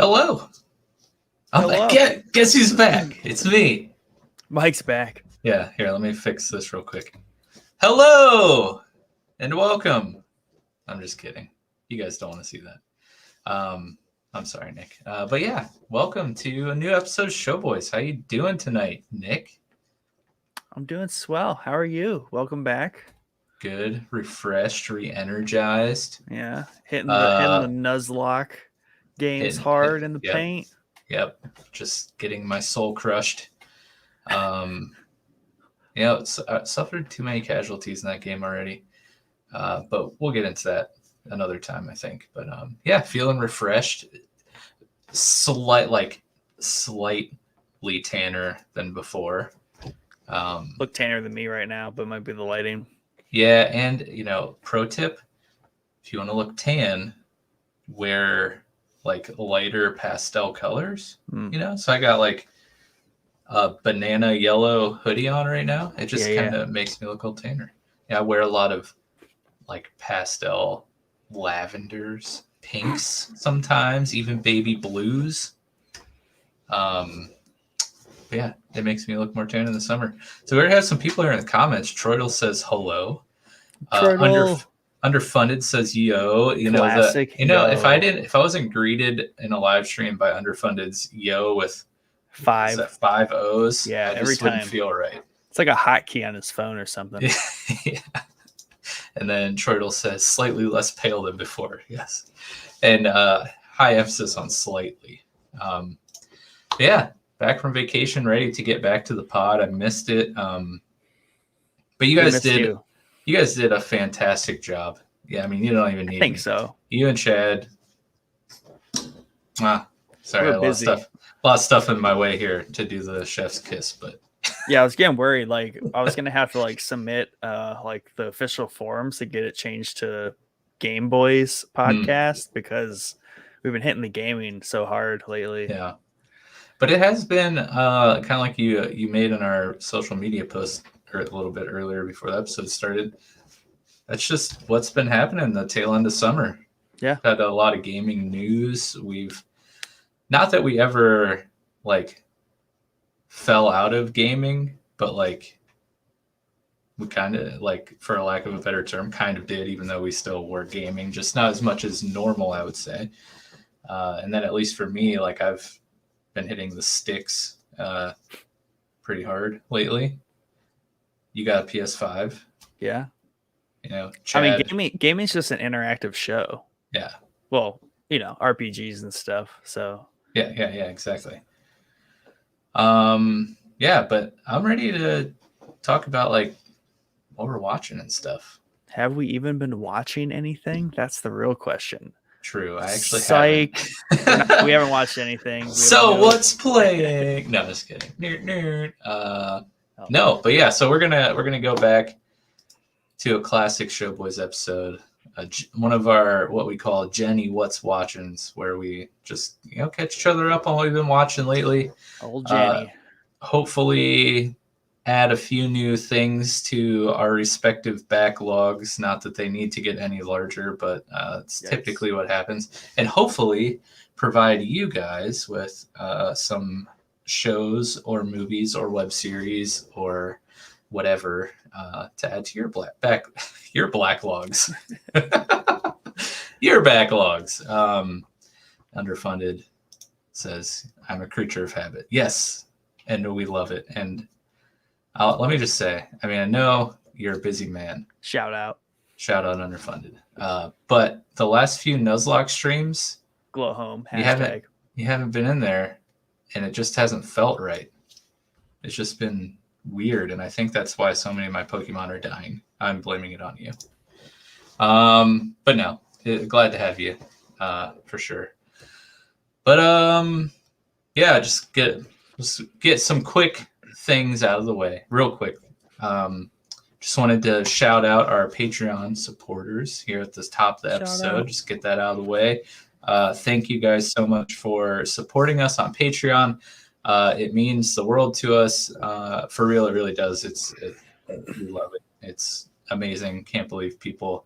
Hello. I'm Hello. back. Guess who's back? It's me. Mike's back. Yeah, here, let me fix this real quick. Hello and welcome. I'm just kidding. You guys don't want to see that. I'm sorry, Nick. But yeah, welcome to a new episode of Showboys. How you doing tonight, Nick? I'm doing swell. How are you? Welcome back. Good, refreshed, re-energized. Yeah, hitting the Nuzlocke games hard in the yep, paint. Yep, just getting my soul crushed. Suffered too many casualties in that game already. But we'll get into that another time, I think. But feeling refreshed. Slightly tanner than before. Look tanner than me right now, but might be the lighting. Yeah, and pro tip, if you want to look tan, wear like lighter pastel colors. So I got like a banana yellow hoodie on right now. It just kind of makes me look a little tanner. Yeah, I wear a lot of like pastel lavenders, pinks sometimes, even baby blues. Yeah, it makes me look more tan in the summer. So we already have some people here in the comments. Troidel says hello. Underfunded says yo. Classic, if I wasn't greeted in a live stream by Underfunded's yo with five O's, yeah, I every just time wouldn't feel right. It's like a hotkey on his phone or something. Yeah. And then Troidel says slightly less pale than before. Yes. And high emphasis on slightly. Back from vacation, ready to get back to the pod. I missed it. But you guys did a fantastic job. Yeah, I mean, you don't even need I think me. So. You and Chad. Sorry, We're I had a lot of stuff in my way here to do the chef's kiss, but yeah, I was getting worried. Like I was gonna have to submit the official forms to get it changed to Game Boys podcast because we've been hitting the gaming so hard lately. Yeah, but it has been kind of like you made in our social media post a little bit earlier before the episode started. That's just what's been happening the tail end of summer. Yeah, had a lot of gaming news. Not that we ever fell out of gaming, but we kind of for a lack of a better term kind of did, even though we still were gaming, just not as much as normal, I would say. And then at least for me, I've been hitting the sticks pretty hard lately. You got a PS5. Yeah. Chad, I mean, gaming's just an interactive show. Yeah. Well, RPGs and stuff. So yeah, exactly. But I'm ready to talk about what we're watching and stuff. Have we even been watching anything? That's the real question. True. I actually haven't. We haven't watched anything. What's playing? No, just kidding. Nerd. No, but yeah. So we're gonna go back to a classic Showboys episode, one of our what we call Jenny What's Watchins, where we just catch each other up on what we've been watching lately. Old Jenny. Hopefully add a few new things to our respective backlogs. Not that they need to get any larger, but it's typically what happens. And hopefully provide you guys with some shows or movies or web series or whatever to add to your backlogs. Your backlogs. Underfunded says, I'm a creature of habit. Yes, and we love it. And let me just say, I mean, I know you're a busy man. Shout out Underfunded. But the last few Nuzlocke streams, glow home. You haven't been in there, and it just hasn't felt right. It's just been weird, and I think that's why so many of my Pokemon are dying. I'm blaming it on you. But no, glad to have you, for sure. But just get some quick things out of the way, real quick. Just wanted to shout out our Patreon supporters here at the top of the episode. Just get that out of the way. Thank you guys so much for supporting us on Patreon. It means the world to us. For real, it really does. We love it. It's amazing. Can't believe people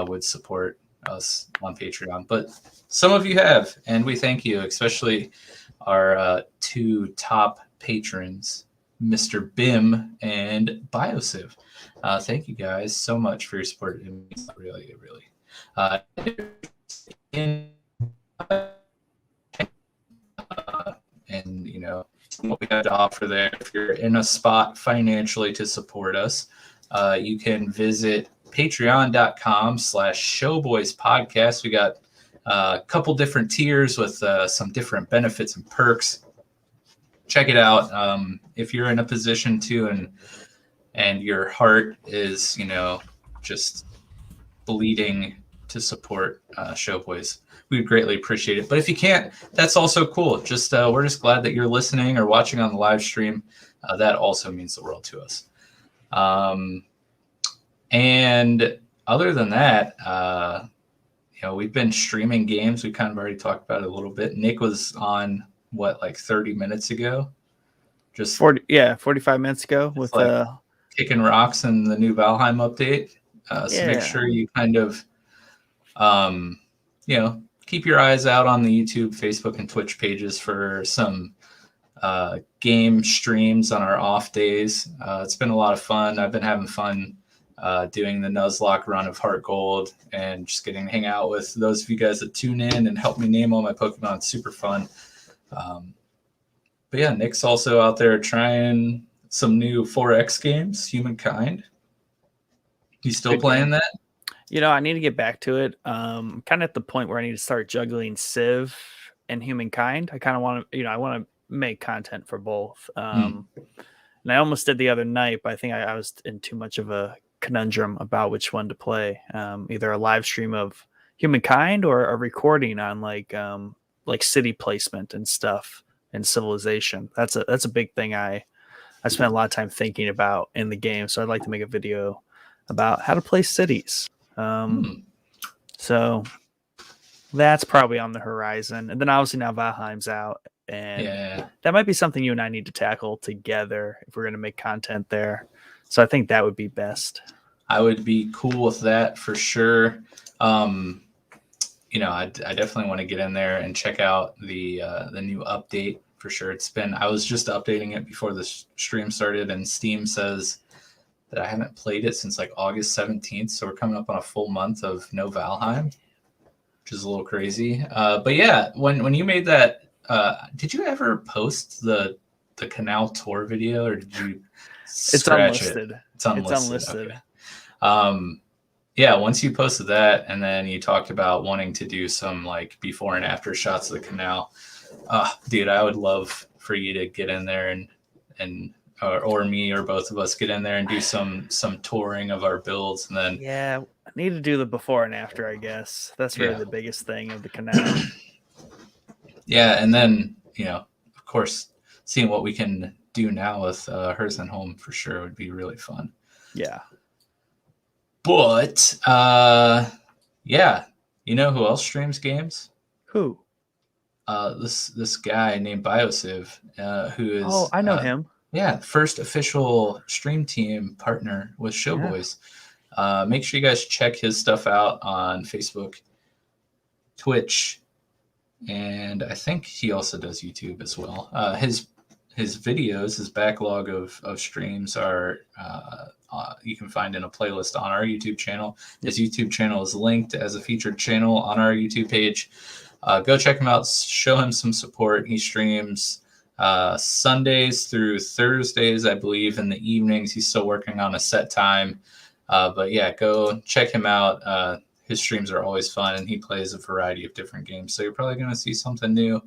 would support us on Patreon, but some of you have, and we thank you, especially our 2 top patrons, Mr. Bim and Biosiv. Thank you guys so much for your support. It means really, really. And you know what we have to offer there. If you're in a spot financially to support us, you can visit patreon.com/showboyspodcast. We got a couple different tiers with some different benefits and perks. Check it out. If you're in a position to, and your heart is, you know, just bleeding to support Showboys, we'd greatly appreciate it. But if you can't, that's also cool. Just we're just glad that you're listening or watching on the live stream. That also means the world to us. And other than that, you know, we've been streaming games. We kind of already talked about it a little bit. Nick was on like 30 minutes ago? Just 45 minutes ago with like kicking rocks in the new Valheim update. So make sure you kind of, you know, keep your eyes out on the YouTube, Facebook, and Twitch pages for some game streams on our off days. It's been a lot of fun. I've been having fun doing the Nuzlocke run of Heart Gold and just getting to hang out with those of you guys that tune in and help me name all my Pokemon. It's super fun. But yeah, Nick's also out there trying some new 4X games, Humankind. You still playing that? You know, I need to get back to it. Kind of at the point where I need to start juggling Civ and Humankind. I kind of want to, you know, I want to make content for both. And I almost did the other night, but I think I was in too much of a conundrum about which one to play. Either a live stream of Humankind or a recording on like city placement and stuff and civilization. That's a big thing I spent a lot of time thinking about in the game. So I'd like to make a video about how to play cities. So that's probably on the horizon. And then obviously now Valheim's out, and that might be something you and I need to tackle together if we're going to make content there. So I think that would be best. I would be cool with that for sure. You know, I definitely want to get in there and check out the new update for sure. I was just updating it before the stream started, and Steam says that I haven't played it since like August 17th. So we're coming up on a full month of no Valheim, which is a little crazy. But yeah, when you made that, did you ever post the canal tour video, or did you scratch it? It's unlisted. Okay. Yeah, once you posted that, and then you talked about wanting to do some like before and after shots of the canal. Dude, I would love for you to get in there and or me or both of us get in there and do some touring of our builds, and then I need to do the before and after. I guess that's really the biggest thing of the canal. Yeah, and then you know, of course, seeing what we can do now with Hearth and Home for sure would be really fun. Yeah. But yeah, you know who else streams games? Who? This guy named Biosiv, who is I know him. Yeah, first official stream team partner with Showboys. Make sure you guys check his stuff out on Facebook, Twitch, and I think he also does YouTube as well. His videos, his backlog of streams are you can find in a playlist on our YouTube channel. His YouTube channel is linked as a featured channel on our YouTube page. Go check him out. Show him some support. He streams Sundays through Thursdays, I believe, in the evenings. He's still working on a set time. But yeah, go check him out. His streams are always fun, and he plays a variety of different games. So you're probably going to see something new.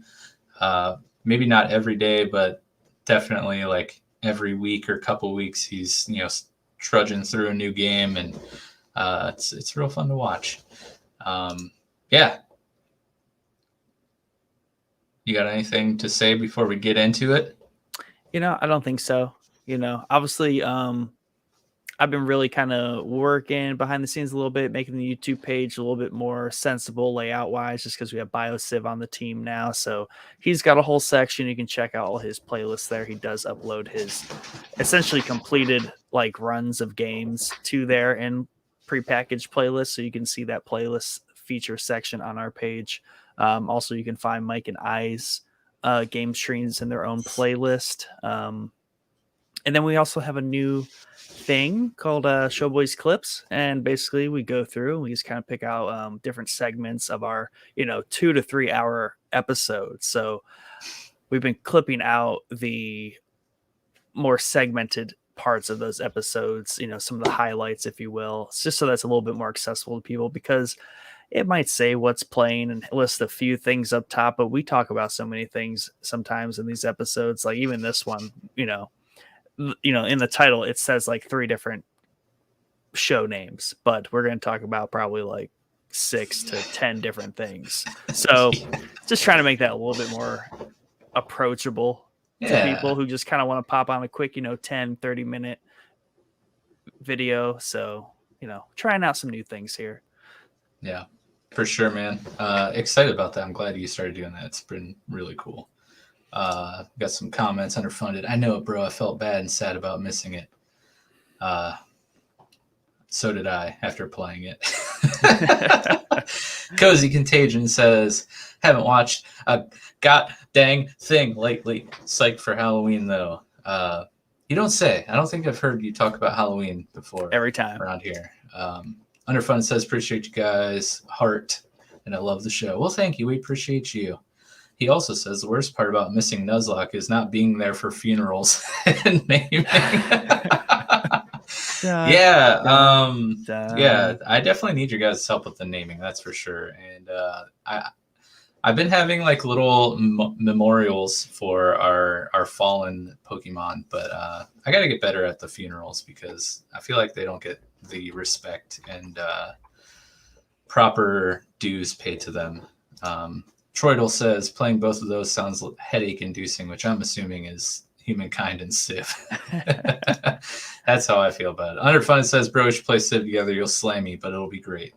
Maybe not every day, but definitely like every week or couple weeks, he's, you know, trudging through a new game, and it's real fun to watch. Yeah. You got anything to say before we get into it? You know, I don't think so. You know, obviously, I've been really kind of working behind the scenes a little bit, making the YouTube page a little bit more sensible layout wise, just because we have Biosiv on the team now. So he's got a whole section. You can check out all his playlists there. He does upload his essentially completed like runs of games to there in prepackaged playlists. So you can see that playlist feature section on our page. Also, you can find Mike and I's game streams in their own playlist. And then we also have a new thing called Showboys Clips, and basically we go through and we just kind of pick out different segments of our 2 to 3 hour episodes. So we've been clipping out the more segmented parts of those episodes, some of the highlights, if you will. It's just so that's a little bit more accessible to people, because it might say what's playing and list a few things up top, but we talk about so many things sometimes in these episodes. Like even this one, in the title it says like 3 different show names, but we're going to talk about probably like 6 to 10 different things. So just trying to make that a little bit more approachable to people who just kind of want to pop on a quick 10-30 minute video. So trying out some new things here. Yeah, for sure, man. Excited about that. I'm glad you started doing that. It's been really cool. Got some comments. Underfunded. I know it, bro. I felt bad and sad about missing it. So did I after playing it. Cozy Contagion says, haven't watched a god dang thing lately. Psyched for Halloween, though. You don't say. I don't think I've heard you talk about Halloween before. Every time. Around here. Underfunded says, appreciate you guys. Heart. And I love the show. Well, thank you. We appreciate you. He also says the worst part about missing Nuzlocke is not being there for funerals and naming. Yeah, I definitely need your guys' help with the naming, that's for sure. And I've been having like little memorials for our fallen Pokemon, but I got to get better at the funerals because I feel like they don't get the respect and proper dues paid to them. Troidel says playing both of those sounds headache inducing, which I'm assuming is Humankind and Civ. That's how I feel about it. Underfunded says, bro, we should play Civ together. You'll slay me, but it'll be great.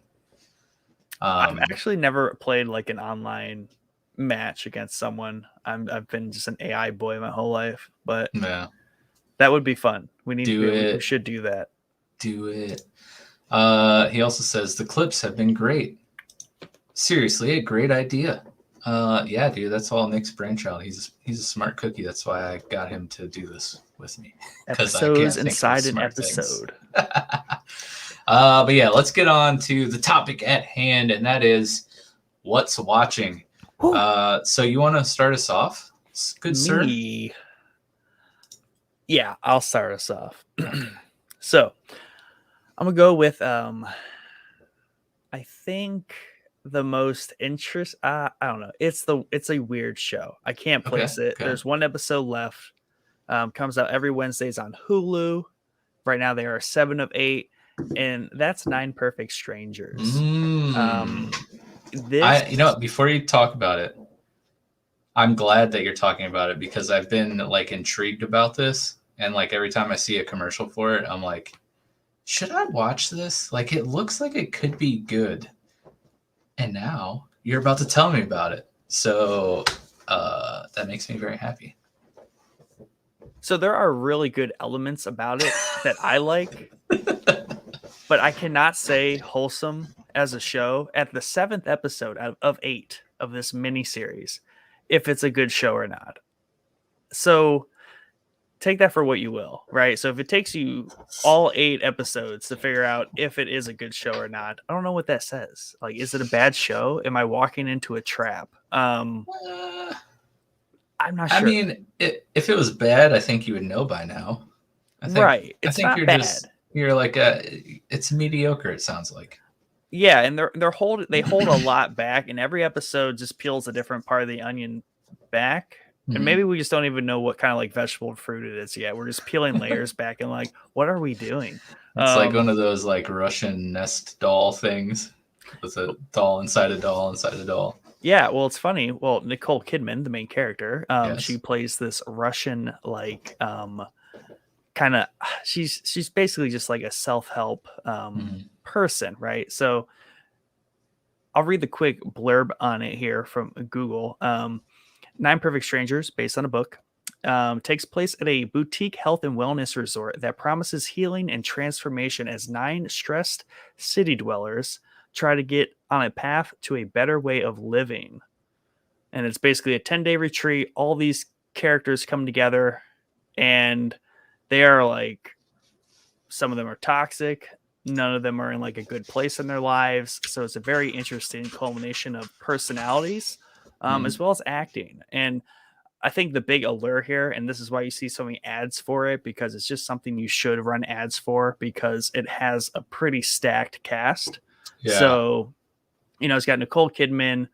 I've actually never played like an online match against someone. I've been just an AI boy my whole life, but yeah, that would be fun. We should do that. Do it. He also says the clips have been great. Seriously, a great idea. Yeah, dude, that's all Nick's brainchild. He's a smart cookie. That's why I got him to do this with me. Episodes inside an episode. But yeah, let's get on to the topic at hand, and that is what's watching. So you want to start us off, good sir? Yeah, I'll start us off. So I'm gonna go with I think the most interest. I don't know. It's a weird show. I can't place it. Okay. There's one episode left. Comes out every Wednesdays on Hulu. Right now they are 7 of 8, and that's 9 Perfect Strangers. Before you talk about it, I'm glad that you're talking about it because I've been like intrigued about this, and like every time I see a commercial for it, I'm like, should I watch this? Like it looks like it could be good. And now you're about to tell me about it. So that makes me very happy. So there are really good elements about it that I like, but I cannot say wholesome as a show at the 7th episode out of 8 of this mini series, if it's a good show or not. So take that for what you will, right? So if it takes you all 8 episodes to figure out if it is a good show or not, I don't know what that says. Like, is it a bad show? Am I walking into a trap? I'm not sure. I mean, if it was bad, I think you would know by now. Right. It's not bad. You're like it's mediocre. It sounds like. Yeah, and they hold a lot back, and every episode just peels a different part of the onion back. And maybe we just don't even know what kind of like vegetable or fruit it is yet. We're just peeling layers back and like, what are we doing? It's like one of those like Russian nest doll things with a doll inside a doll inside a doll. Yeah, well, it's funny. Well, Nicole Kidman, the main character, she plays this Russian like kind of. She's basically just like a self-help person, right? So I'll read the quick blurb on it here from Google. 9 Perfect Strangers, based on a book, takes place at a boutique health and wellness resort that promises healing and transformation as 9 stressed city dwellers try to get on a path to a better way of living. And it's basically a 10-day retreat. All these characters come together, and they are like, some of them are toxic. None of them are in like a good place in their lives. So it's a very interesting culmination of personalities, as well as acting. And I think the big allure here, and this is why you see so many ads for it, because it's just something you should run ads for, because it has a pretty stacked cast. Yeah. So, it's got Nicole Kidman,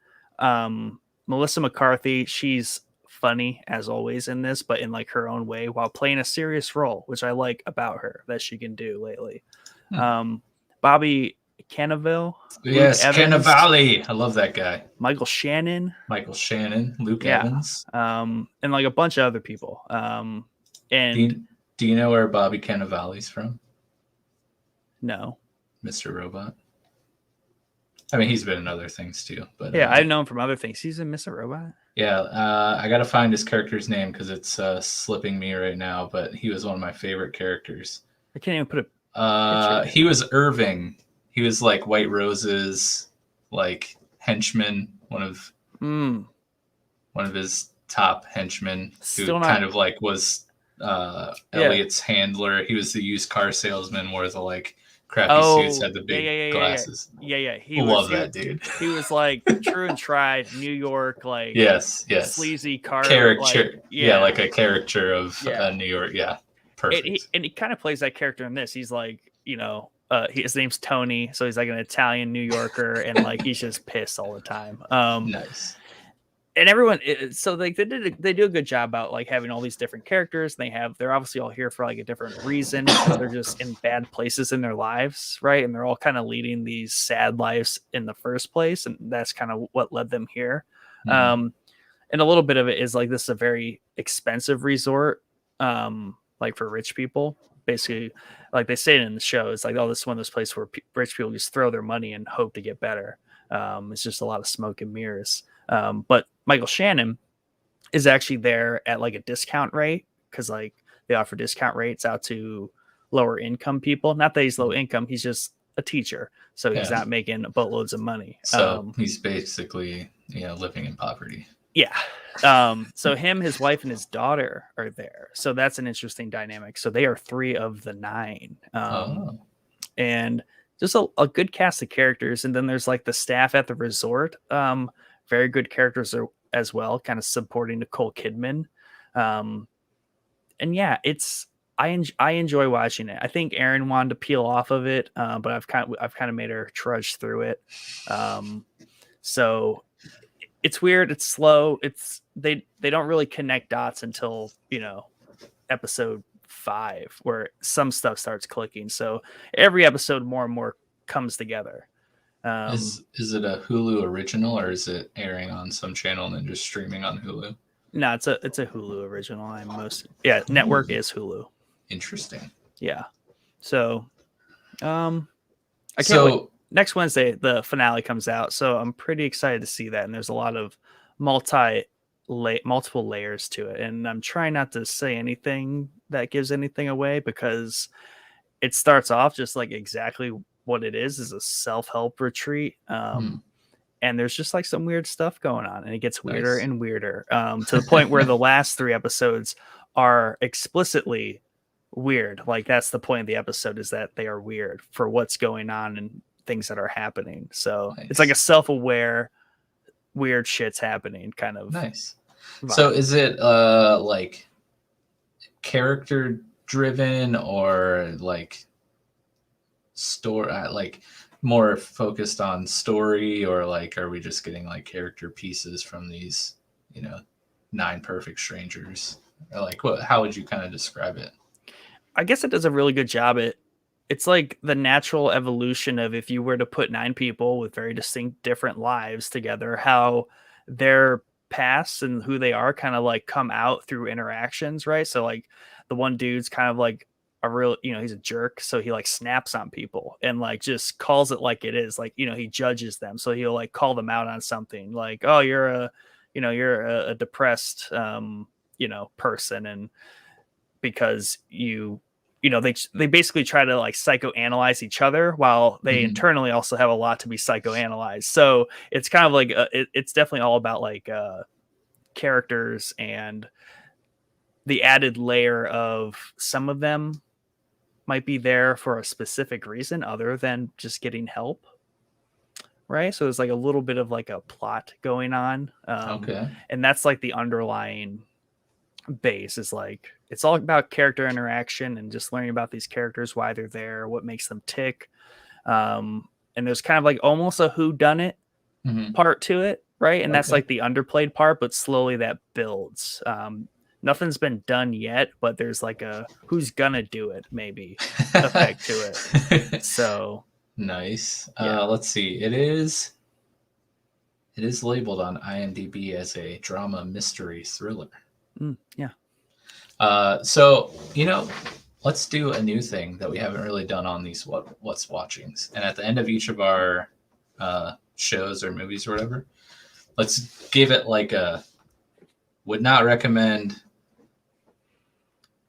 Melissa McCarthy. She's funny as always in this, but in like her own way, while playing a serious role, which I like about her that she can do lately. Bobby Cannavale. Yes, Cannavale. I love that guy. Michael Shannon, Luke Evans. And like a bunch of other people. And do you know where Bobby Cannavale's from? No. Mr. Robot. I mean, he's been in other things too, but yeah, I know him from other things. He's in Mr. Robot. Yeah, I gotta find his character's name because it's slipping me right now. But he was one of my favorite characters. I can't even put he was Irving. He was like White Rose's like henchman, one of his top henchmen, who kind of like was Elliot's handler. He was the used car salesman, wore the like crappy suits, had the big glasses. Yeah. He love that dude. He was like true and tried New York, like yes, sleazy car character. Like a caricature of New York. Yeah, perfect. And he kind of plays that character in this. He's like, his name's Tony, so he's like an Italian New Yorker, and like he's just pissed all the time. Nice. And everyone, so like they do a good job about like having all these different characters. They're obviously all here for like a different reason. So they're just in bad places in their lives, right? And they're all kind of leading these sad lives in the first place, and that's kind of what led them here. And a little bit of it is like this is a very expensive resort, like for rich people. Basically, like they say it in the show, it's like, oh, this is one of those places where rich people just throw their money and hope to get better. It's just a lot of smoke and mirrors. But Michael Shannon is actually there at like a discount rate, because like they offer discount rates out to lower income people. Not that he's low income, he's just a teacher, so he's not making boatloads of money. So he's basically living in poverty. Yeah. So him, his wife, and his daughter are there. So that's an interesting dynamic. So they are 3 of the 9. And just a good cast of characters. And then there's like the staff at the resort. Very good characters as well, kind of supporting Nicole Kidman. And yeah, I enjoy watching it. I think Erin wanted to peel off of it, but I've kind of made her trudge through it. So it's weird. It's slow. They don't really connect dots until episode 5, where some stuff starts clicking. So every episode more and more comes together. Is it a Hulu original, or is it airing on some channel and then just streaming on Hulu? No, it's a Hulu original. Network is Hulu. Interesting. Yeah. So I can't wait. Next Wednesday the finale comes out, so I'm pretty excited to see that. And there's a lot of multiple layers to it, and I'm trying not to say anything that gives anything away, because it starts off just like exactly what it is a self-help retreat. And there's just like some weird stuff going on, and it gets weirder and weirder, to the point where the last 3 episodes are explicitly weird. Like that's the point of the episode, is that they are weird for what's going on and things that are happening. So it's like a self-aware weird shit's happening kind of nice vibe. So is it like character driven, or like story, like more focused on story, or like are we just getting like character pieces from these 9 perfect strangers, or like how would you kind of describe it? I guess it does a really good job. It's like the natural evolution of, if you were to put 9 people with very distinct different lives together, how their past and who they are kind of like come out through interactions, right? So like the one dude's kind of like a real, he's a jerk, so he like snaps on people and like just calls it like it is, like he judges them, so he'll like call them out on something, like, oh, you're a depressed person, and because you they basically try to like psychoanalyze each other while they internally also have a lot to be psychoanalyzed. So it's kind of like it's definitely all about like characters and the added layer of some of them might be there for a specific reason other than just getting help. Right. So it's like a little bit of like a plot going on. Okay. And that's like the underlying base is like, it's all about character interaction and just learning about these characters, why they're there, what makes them tick. And there's kind of like almost a whodunit part to it. Right. And that's like the underplayed part, but slowly that builds. Nothing's been done yet, but there's like a who's gonna do it maybe effect to it. So nice. Let's see. It is labeled on IMDb as a drama mystery thriller. So let's do a new thing that we haven't really done on these what's watchings. And at the end of each of our shows or movies or whatever, let's give it like a would not recommend,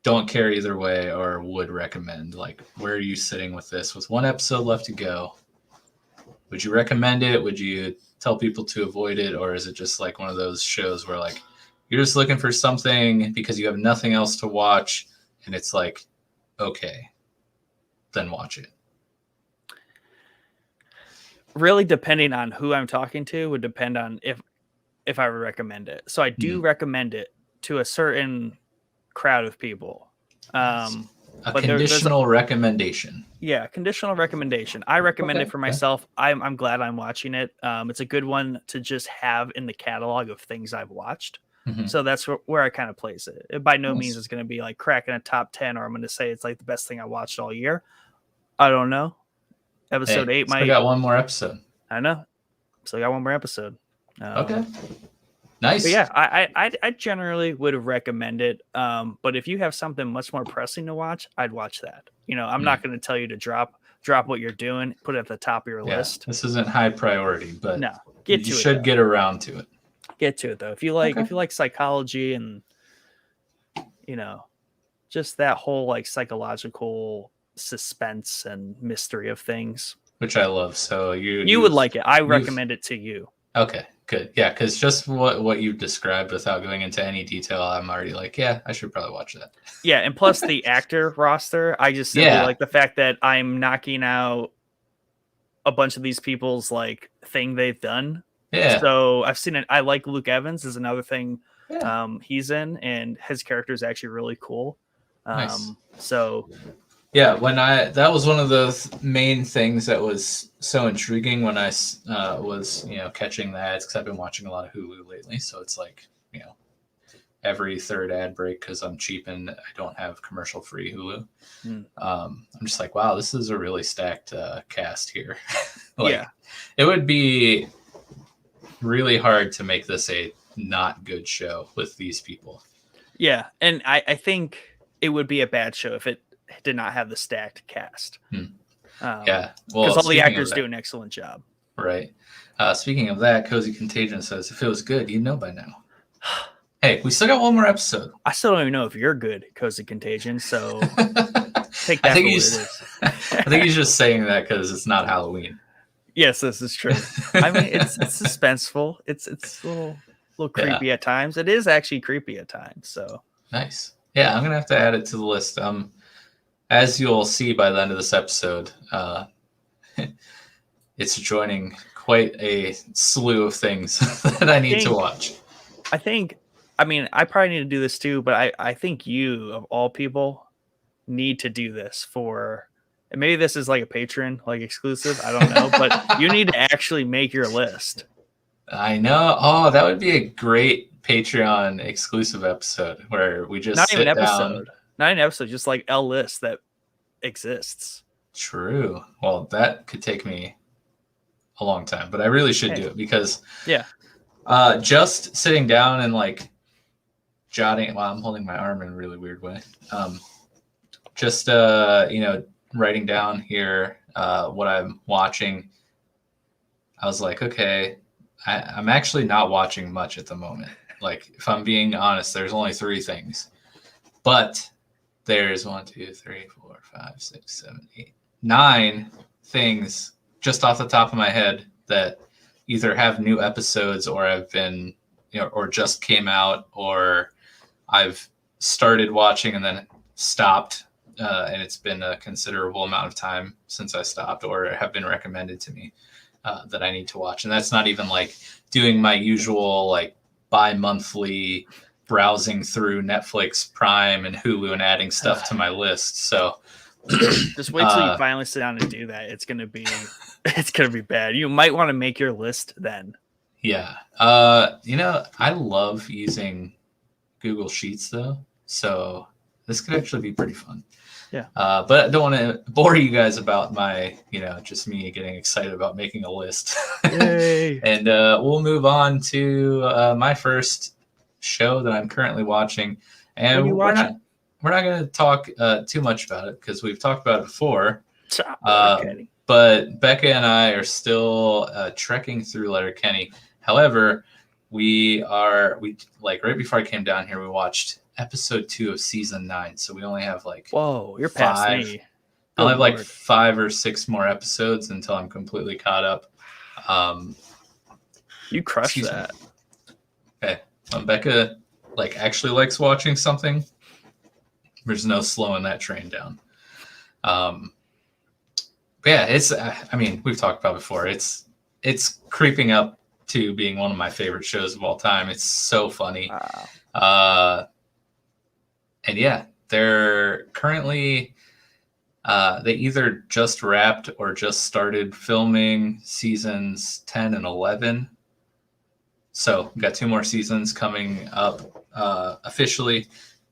don't care either way, or would recommend. Like, where are you sitting with this? With one episode left to go, would you recommend it? Would you tell people to avoid it? Or is it just like one of those shows where like you're just looking for something because you have nothing else to watch and it's like, okay, then watch it? Really depending on who I'm talking to would depend on if I would recommend it. So I do recommend it to a certain crowd of people. A conditional recommendation. Yeah, conditional recommendation. I recommend it for myself. I'm glad I'm watching it. It's a good one to just have in the catalog of things I've watched. So that's where I kind of place it. It by no means is going to be like cracking a top 10, or I'm going to say it's like the best thing I watched all year. I don't know. Episode 8 might. We got one more episode. I know. So I got one more episode. Okay. Nice. But yeah, I generally would recommend it. But if you have something much more pressing to watch, I'd watch that. I'm not going to tell you to drop what you're doing, put it at the top of your list. This isn't high priority, but no, you should get around to it. Get to it though. If you like psychology and just that whole like psychological suspense and mystery of things, which I love. So you would like it. I recommend it to you. Okay, good. Yeah, because just what you've described without going into any detail, I'm already like, yeah, I should probably watch that. Yeah, and plus the actor roster, I just simply like the fact that I'm knocking out a bunch of these people's like thing they've done. Yeah. So I've seen it. I like Luke Evans is another thing he's in, and his character is actually really cool. Nice. So yeah, that was one of the main things that was so intriguing when I was catching the ads, because I've been watching a lot of Hulu lately. So it's like every third ad break, because I'm cheap and I don't have commercial free Hulu. I'm just like, wow, this is a really stacked cast here. It would be really hard to make this a not good show with these people. Yeah, and I think it would be a bad show if it did not have the stacked cast. Well, because all the actors do an excellent job. Right. Speaking of that, Cozy Contagion says, if it was good, you'd know by now. Hey, we still got one more episode. I still don't even know if you're good, Cozy Contagion, so take that for what it is. I think he's just saying that because it's not Halloween. Yes, this is true. I mean, it's suspenseful. It's a little creepy at times. It is actually creepy at times. So nice. Yeah, I'm gonna have to add it to the list. As you'll see by the end of this episode, it's joining quite a slew of things that I need to watch. I mean, I probably need to do this too, but I think you, of all people, need to do this for. And maybe this is like a Patreon, like exclusive. I don't know, but you need to actually make your list. I know. Oh, that would be a great Patreon exclusive episode where we just not even an episode, just like a list that exists. True. Well, that could take me a long time, but I really should do it because just sitting down and like jotting while I'm holding my arm in a really weird way. Writing down here what I'm watching. I was like, okay, I'm actually not watching much at the moment. Like, if I'm being honest, there's only 3 things. But there's 1, 2, 3, 4, 5, 6, 7, 8, 9 things just off the top of my head that either have new episodes or have been, or just came out, or I've started watching and then stopped, and it's been a considerable amount of time since I stopped, or have been recommended to me that I need to watch. And that's not even like doing my usual like bi-monthly browsing through Netflix, Prime, and Hulu and adding stuff to my list. So just wait till you finally sit down and do that. It's gonna be bad. You might want to make your list then. Yeah. I love using Google Sheets though, so this could actually be pretty fun. Yeah. But I don't want to bore you guys about my, just me getting excited about making a list. Yay. And we'll move on to my first show that I'm currently watching. And we're not going to talk too much about it because we've talked about it before. But Becca and I are still trekking through Letterkenny. However, we like right before I came down here, we watched episode 2 of season 9. So we only have like, whoa, you're past me. I only have like 5 or 6 more episodes until I'm completely caught up. You crushed that. Okay. Becca like actually likes watching something. There's no slowing that train down. But yeah, it's, we've talked about it before. It's creeping up to being one of my favorite shows of all time. It's so funny. Wow. And yeah, they're currently, they either just wrapped or just started filming seasons 10 and 11. So we've got 2 more seasons coming up officially.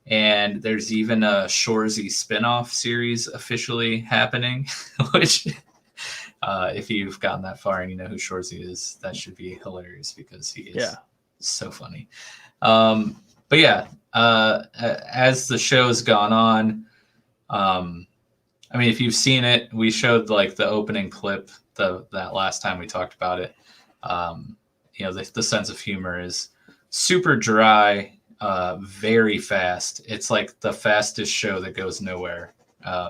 And there's even a Shoresy spinoff series officially happening, which if you've gotten that far and you know who Shoresy is, that should be hilarious because he is so funny. But yeah, as the show's gone on, if you've seen it, we showed like the opening clip that last time we talked about it. The sense of humor is super dry. Very fast. It's like the fastest show that goes nowhere.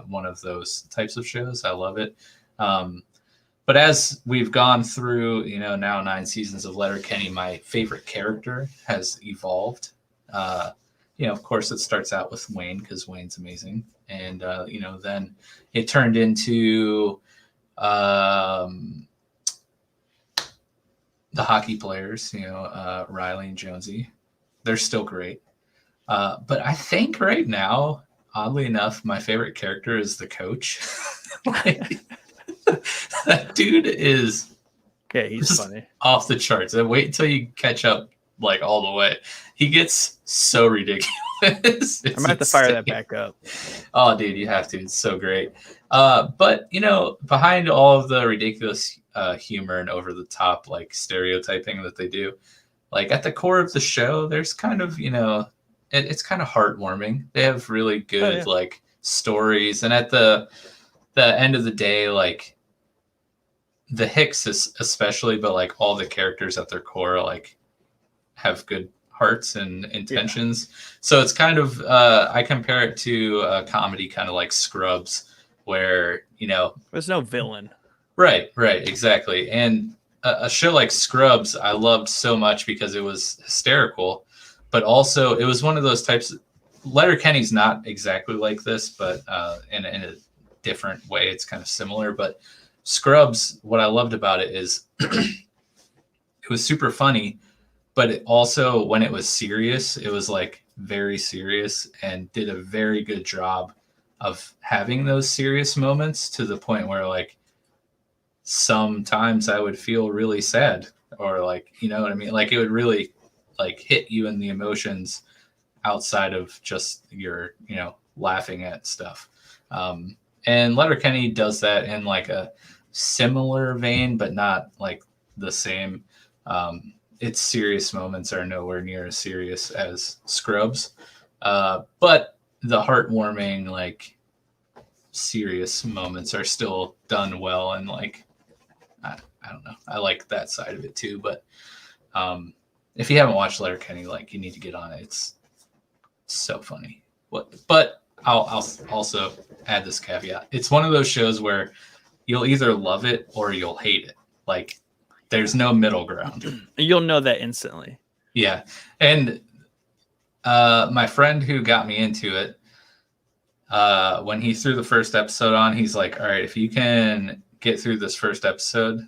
One of those types of shows. I love it. But as we've gone through, now 9 seasons of Letterkenny, my favorite character has evolved. Of course, it starts out with Wayne because Wayne's amazing. And, then it turned into the hockey players, Riley and Jonesy. They're still great. But I think right now, oddly enough, my favorite character is the coach. That dude is he's funny. Off the charts. And wait until you catch up like all the way. He gets so ridiculous. I'm gonna have to fire that back up. Oh, dude, you have to. It's so great. But behind all of the ridiculous humor and over the top like stereotyping that they do, like at the core of the show, there's kind of, it's kind of heartwarming. They have really good like stories, and at the end of the day, like the Hicks especially, but like all the characters at their core like have good hearts and intentions. So it's kind of I compare it to a comedy kind of like Scrubs, where there's no villain. Right, exactly. And a show like Scrubs I loved so much because it was hysterical, but also it was one of those types. Letterkenny's not exactly like this, but in a different way, it's kind of similar. But Scrubs, what I loved about it is it was super funny, but it also, when it was serious, it was like very serious and did a very good job of having those serious moments to the point where like sometimes I would feel really sad, or like, you know what I mean? Like it would really like hit you in the emotions outside of just your, laughing at stuff. And Letterkenny does that in like a similar vein, but not like the same. Its serious moments are nowhere near as serious as Scrubs. But the heartwarming, like serious moments are still done well. And like, I don't know. I like that side of it too. But if you haven't watched Letterkenny, like you need to get on it. It's so funny. But I'll also add this caveat. It's one of those shows where you'll either love it or you'll hate it. Like, there's no middle ground. You'll know that instantly. Yeah. And my friend who got me into it, when he threw the first episode on, he's like, all right, if you can get through this first episode,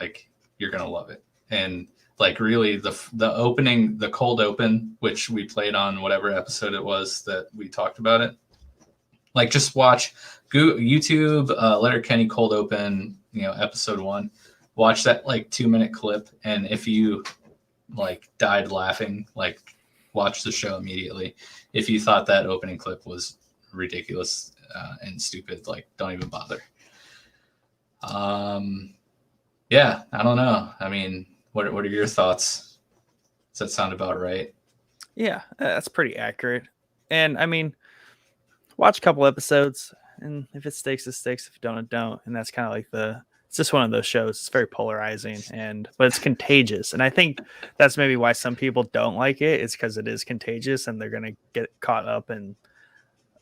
like, you're going to love it. And like, really, the opening, the cold open, which we played on whatever episode it was that we talked about it, like, just watch YouTube, Letterkenny cold open, episode 1, watch that like 2-minute clip. And if you like died laughing, like, watch the show immediately. If you thought that opening clip was ridiculous and stupid, like, don't even bother. Yeah, I don't know. I mean, what are your thoughts? Does that sound about right? Yeah, that's pretty accurate. And I mean, watch a couple episodes, and if it sticks, it sticks. If it don't, it don't. And that's kind of like it's just one of those shows. It's very polarizing, but it's contagious. And I think that's maybe why some people don't like it. It's because it is contagious, and they're gonna get caught up in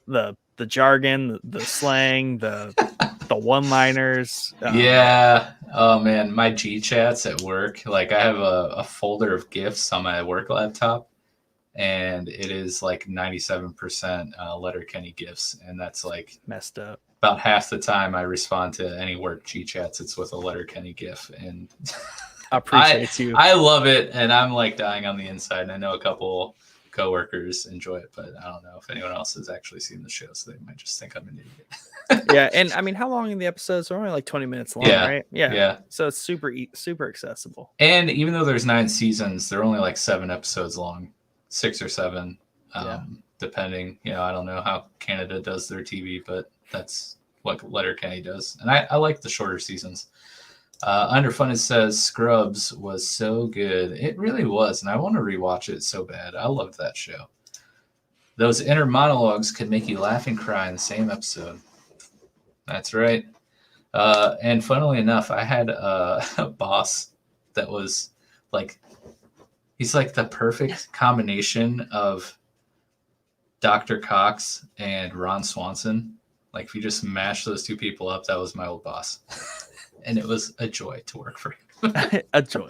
the jargon, the slang, the one-liners. Yeah. Oh man, my G chats at work. Like, I have a folder of GIFs on my work laptop, and it is like 97% Letterkenny GIFs, and that's like messed up. About half the time I respond to any work G chats, it's with a Letterkenny GIF, and I appreciate you. I love it, and I'm like dying on the inside. And I know a couple coworkers enjoy it, but I don't know if anyone else has actually seen the show, so they might just think I'm an idiot. Yeah, and I mean, how long in the episodes? They're only like 20 minutes long, right? Yeah. So it's super accessible. And even though there's 9 seasons, they're only like 7 episodes long, 6 or 7, depending. I don't know how Canada does their TV, but that's what Letterkenny does. And I like the shorter seasons. Underfunded says Scrubs was so good. It really was, and I want to rewatch it so bad. I loved that show. Those inner monologues could make you laugh and cry in the same episode. That's right. And funnily enough, I had a boss that was like, he's like the perfect combination of Dr. Cox and Ron Swanson. Like, if you just mash those two people up, that was my old boss. And it was a joy to work for him. A joy.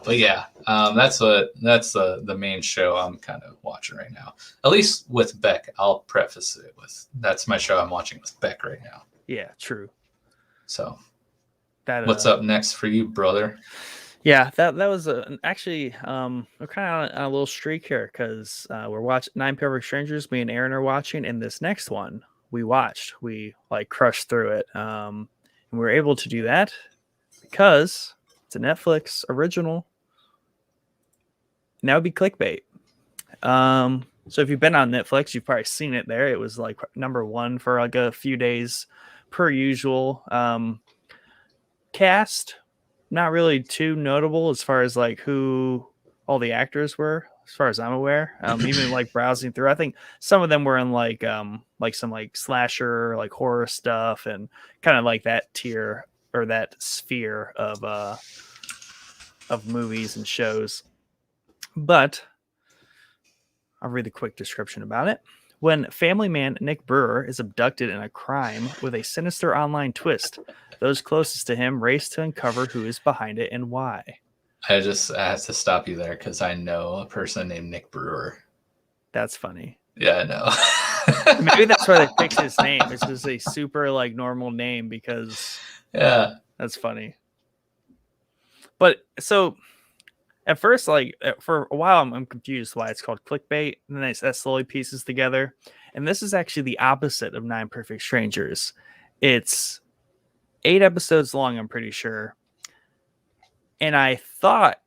But yeah, that's the main show I'm kind of watching right now. At least with Beck, I'll preface it with, that's my show I'm watching with Beck right now. Yeah, true. So what's up next for you, brother? Yeah, that was actually we're kind of on a little streak here, because we're watching 9 Perfect Strangers. Me and Aaron are watching, and this next one we like crushed through it, and we were able to do that because it's a Netflix original. And that would be Clickbait. So if you've been on Netflix, you've probably seen it there. It was like #1 for like a few days per usual. Cast, not really too notable as far as like who all the actors were, as far as I'm aware. Even like browsing through, I think some of them were in like some like slasher, like horror stuff, and kind of like that tier or that sphere of movies and shows. But I'll read the quick description about it. When family man Nick Brewer is abducted in a crime with a sinister online twist, those closest to him race to uncover who is behind it and why. I have to stop you there because I know a person named Nick Brewer. That's funny. Yeah, I know. Maybe that's why they picked his name. It's just a super like normal name because that's funny. But so at first, like for a while, I'm confused why it's called Clickbait, and then that slowly pieces together. And this is actually the opposite of 9 Perfect Strangers. It's 8 episodes long, I'm pretty sure. And I thought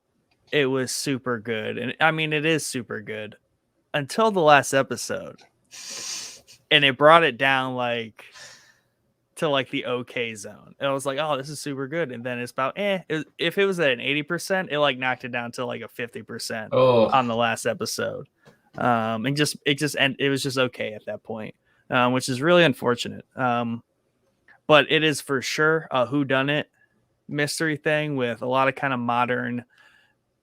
it was super good. And I mean, it is super good until the last episode. And it brought it down like to like the okay zone. And I was like, oh, this is super good. And then it's about if it was at an 80%, it like knocked it down to like a 50% on the last episode. And it was just okay at that point, which is really unfortunate. But it is for sure a whodunit mystery thing with a lot of kind of modern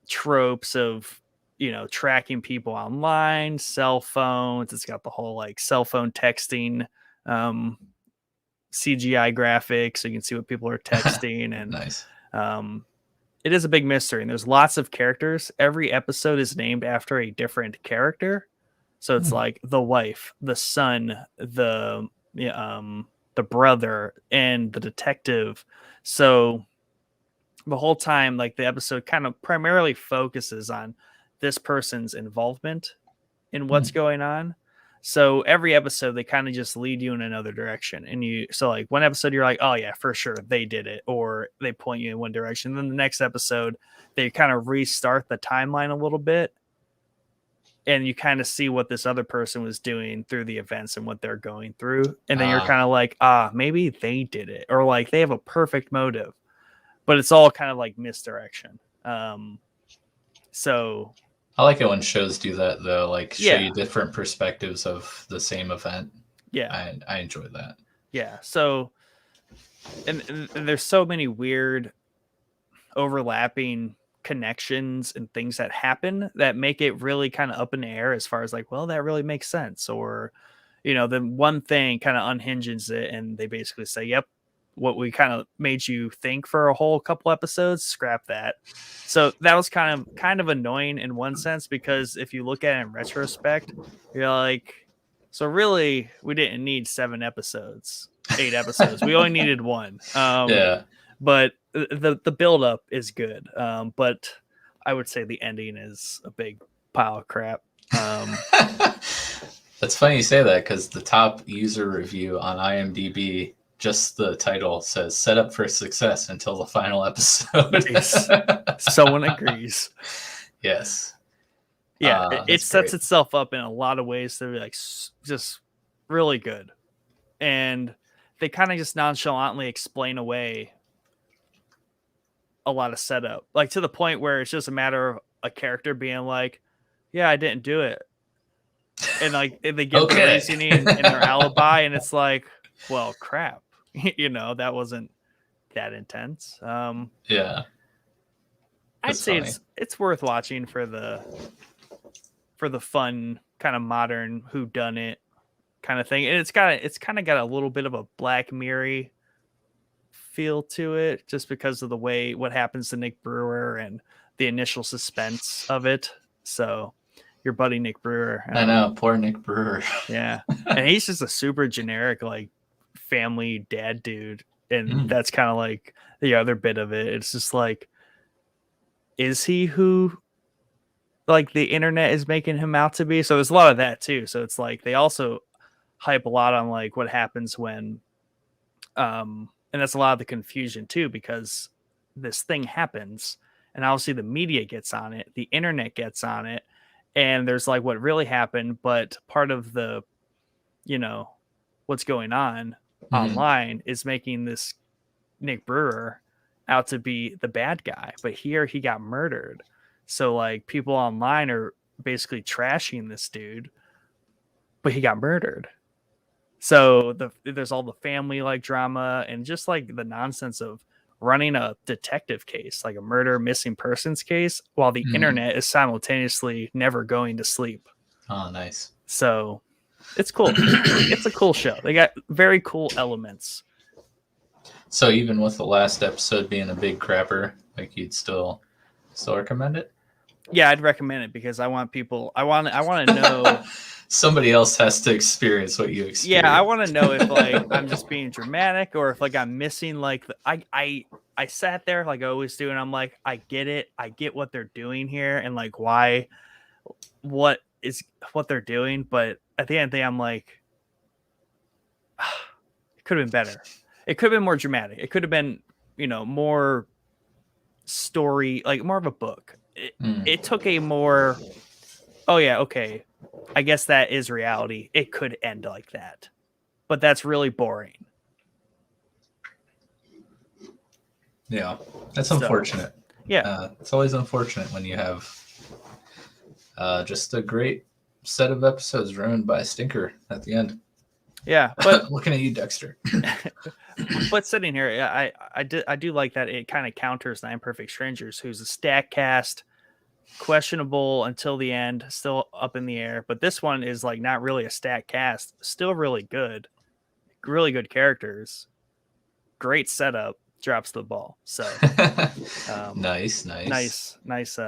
tropes of tracking people online, cell phones. It's got the whole like cell phone texting, CGI graphics, so you can see what people are texting. And Nice. It is a big mystery, and there's lots of characters. Every episode is named after a different character. So it's like the wife, the son, the brother, and the detective. So the whole time, like, the episode kind of primarily focuses on this person's involvement in what's going on. So every episode, they kind of just lead you in another direction. And so like one episode, you're like, oh yeah, for sure, they did it. Or they point you in one direction. Then the next episode, they kind of restart the timeline a little bit. And you kind of see what this other person was doing through the events and what they're going through. And then you're kind of like, maybe they did it. Or like they have a perfect motive. But it's all kind of like misdirection. So I like it when shows do that, though, like show you different perspectives of the same event. Yeah. I enjoy that. Yeah. So, and there's so many weird overlapping connections and things that happen that make it really kind of up in the air as far as like, well, that really makes sense. Or, then one thing kind of unhinges it and they basically say, yep, what we kind of made you think for a whole couple episodes, scrap that. So that was kind of annoying in one sense, because if you look at it in retrospect, you're like, so really we didn't need 8 episodes. We only needed 1. But the build up is good. But I would say the ending is a big pile of crap. That's funny you say that, because the top user review on IMDb, just the title says "set up for success until the final episode." Nice. Someone agrees. Yes. Yeah, it sets itself up in a lot of ways to be like just really good, and they kind of just nonchalantly explain away a lot of setup, like to the point where it's just a matter of a character being like, "Yeah, I didn't do it," and like they give the reasoning and their alibi, and it's like, well, crap. That wasn't that intense. Yeah, I'd say it's worth watching for the fun kind of modern whodunit kind of thing, and it's kind of got a little bit of a Black Mirror feel to it, just because of the way what happens to Nick Brewer and the initial suspense of it. So your buddy Nick Brewer, I know, poor Nick Brewer. Yeah, and he's just a super generic like family dad dude, and that's kind of like the other bit of it. It's just like, is he who like the internet is making him out to be? So there's a lot of that too. So it's like they also hype a lot on like what happens when and that's a lot of the confusion too, because this thing happens and obviously the media gets on it, the internet gets on it, and there's like what really happened, but part of the what's going on online is making this Nick Brewer out to be the bad guy, but here he got murdered. So like people online are basically trashing this dude, but he got murdered. So there's all the family like drama and just like the nonsense of running a detective case, like a murder missing persons case, while the internet is simultaneously never going to sleep. Oh, nice. So it's cool. It's a cool show. They got very cool elements. So even with the last episode being a big crapper, like you'd still recommend it? Yeah, I'd recommend it because I want people. I want to know. Somebody else has to experience what you experienced. Yeah, I want to know if like I'm just being dramatic or if like I'm missing like I sat there like I always do, and I'm like, I get it. I get what they're doing here and like what they're doing, but at the end of the day, I'm like, it could have been better. It could have been more dramatic. It could have been, more story, like more of a book. It took a more, oh yeah, okay, I guess that is reality. It could end like that, but that's really boring. Yeah, that's unfortunate. Yeah, it's always unfortunate when you have just a great set of episodes ruined by a stinker at the end. Yeah, but looking at you, Dexter. But sitting here, I do like that it kind of counters 9 Perfect Strangers, who's a stack cast, questionable until the end, still up in the air. But this one is like not really a stacked cast, still really good characters, great setup, drops the ball. So Nice. nice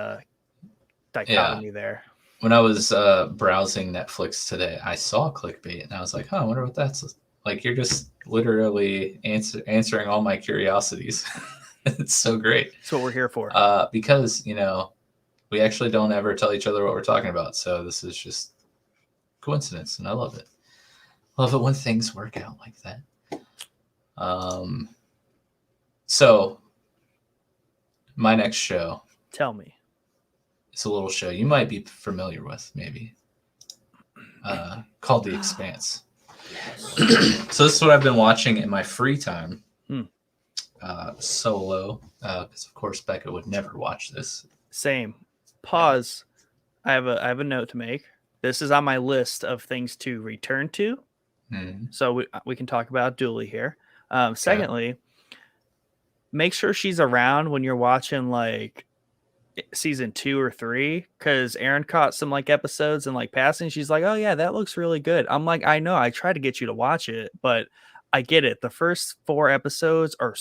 dichotomy there. When I was browsing Netflix today, I saw Clickbait, and I was like, "Huh, I wonder what that's like." You're just literally answering all my curiosities. It's so great. That's what we're here for. Because we actually don't ever tell each other what we're talking about, so this is just coincidence, and I love it. Love it when things work out like that. So my next show. Tell me. It's a little show you might be familiar with, maybe, called The Expanse. So this is what I've been watching in my free time, solo, because of course Becca would never watch this. Same. Pause. I have a note to make. This is on my list of things to return to, so we can talk about dually here. Secondly, make sure she's around when you're watching like season 2 or 3, because Aaron caught some like episodes and like passing. She's like, "Oh yeah, that looks really good." I'm like, "I know. I tried to get you to watch it, but I get it. The first 4 episodes are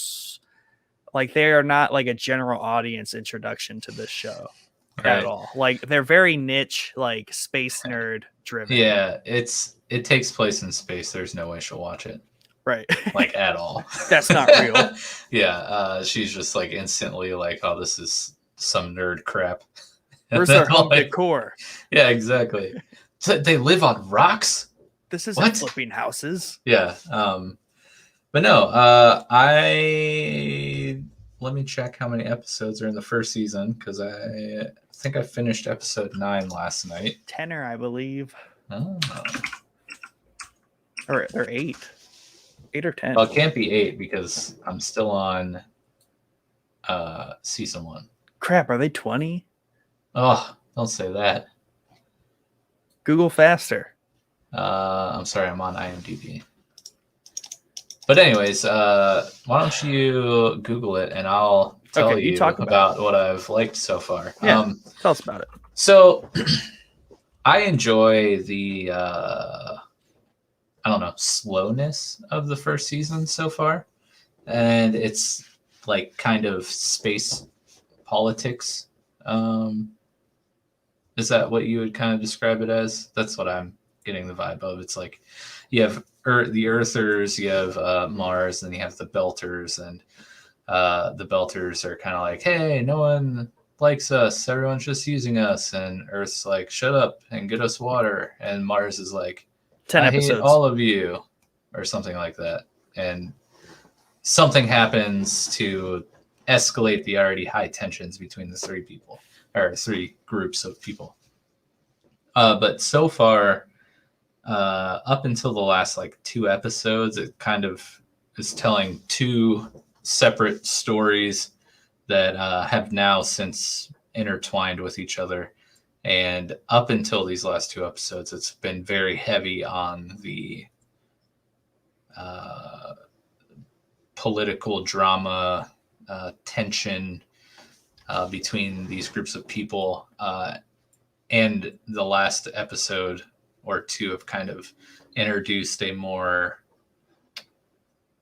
like they are not like a general audience introduction to this show at all. Like they're very niche, like space nerd driven. Yeah, it takes place in space. There's no way she'll watch it, right? Like at all. That's not real. Yeah, she's just like instantly like, "Oh, this is some nerd crap." Where's their home decor? Yeah, exactly. So they live on rocks? This isn't flipping houses. Yeah. But no, let me check how many episodes are in the first season, because I think I finished episode 9 last night. 10, I believe. Oh. Or 8. 8 or 10. Well, it can't be 8 because I'm still on season 1. Crap, are they 20? Oh, don't say that. Google faster. I'm sorry, I'm on IMDb. But anyways, why don't you Google it and I'll tell you talk about what I've liked so far. Yeah, tell us about it. So I enjoy the slowness of the first season so far. And it's like kind of space politics. Is that what you would kind of describe it as? That's what I'm getting the vibe of. It's like you have the Earthers, you have Mars, and you have the Belters, and the Belters are kind of like, "Hey, no one likes us. Everyone's just using us." And Earth's like, "Shut up and get us water." And Mars is like, 10 "I episodes. hate all of you," or something like that. And something happens to escalate the already high tensions between the 3 groups of people. But so far, up until the last like 2 episodes, it kind of is telling 2 separate stories that have now since intertwined with each other. And up until these last 2 episodes, it's been very heavy on the political drama, tension between these groups of people. And the last episode or 2 have kind of introduced a more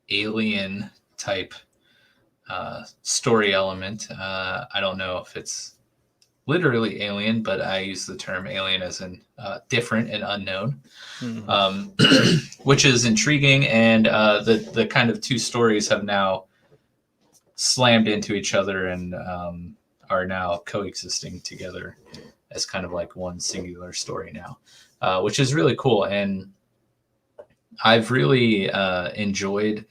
alien type story element. I don't know if it's literally alien, but I use the term alien as in different and unknown, which is intriguing. And the kind of 2 stories have now slammed into each other and are now coexisting together as kind of like one singular story now, which is really cool. And I've really enjoyed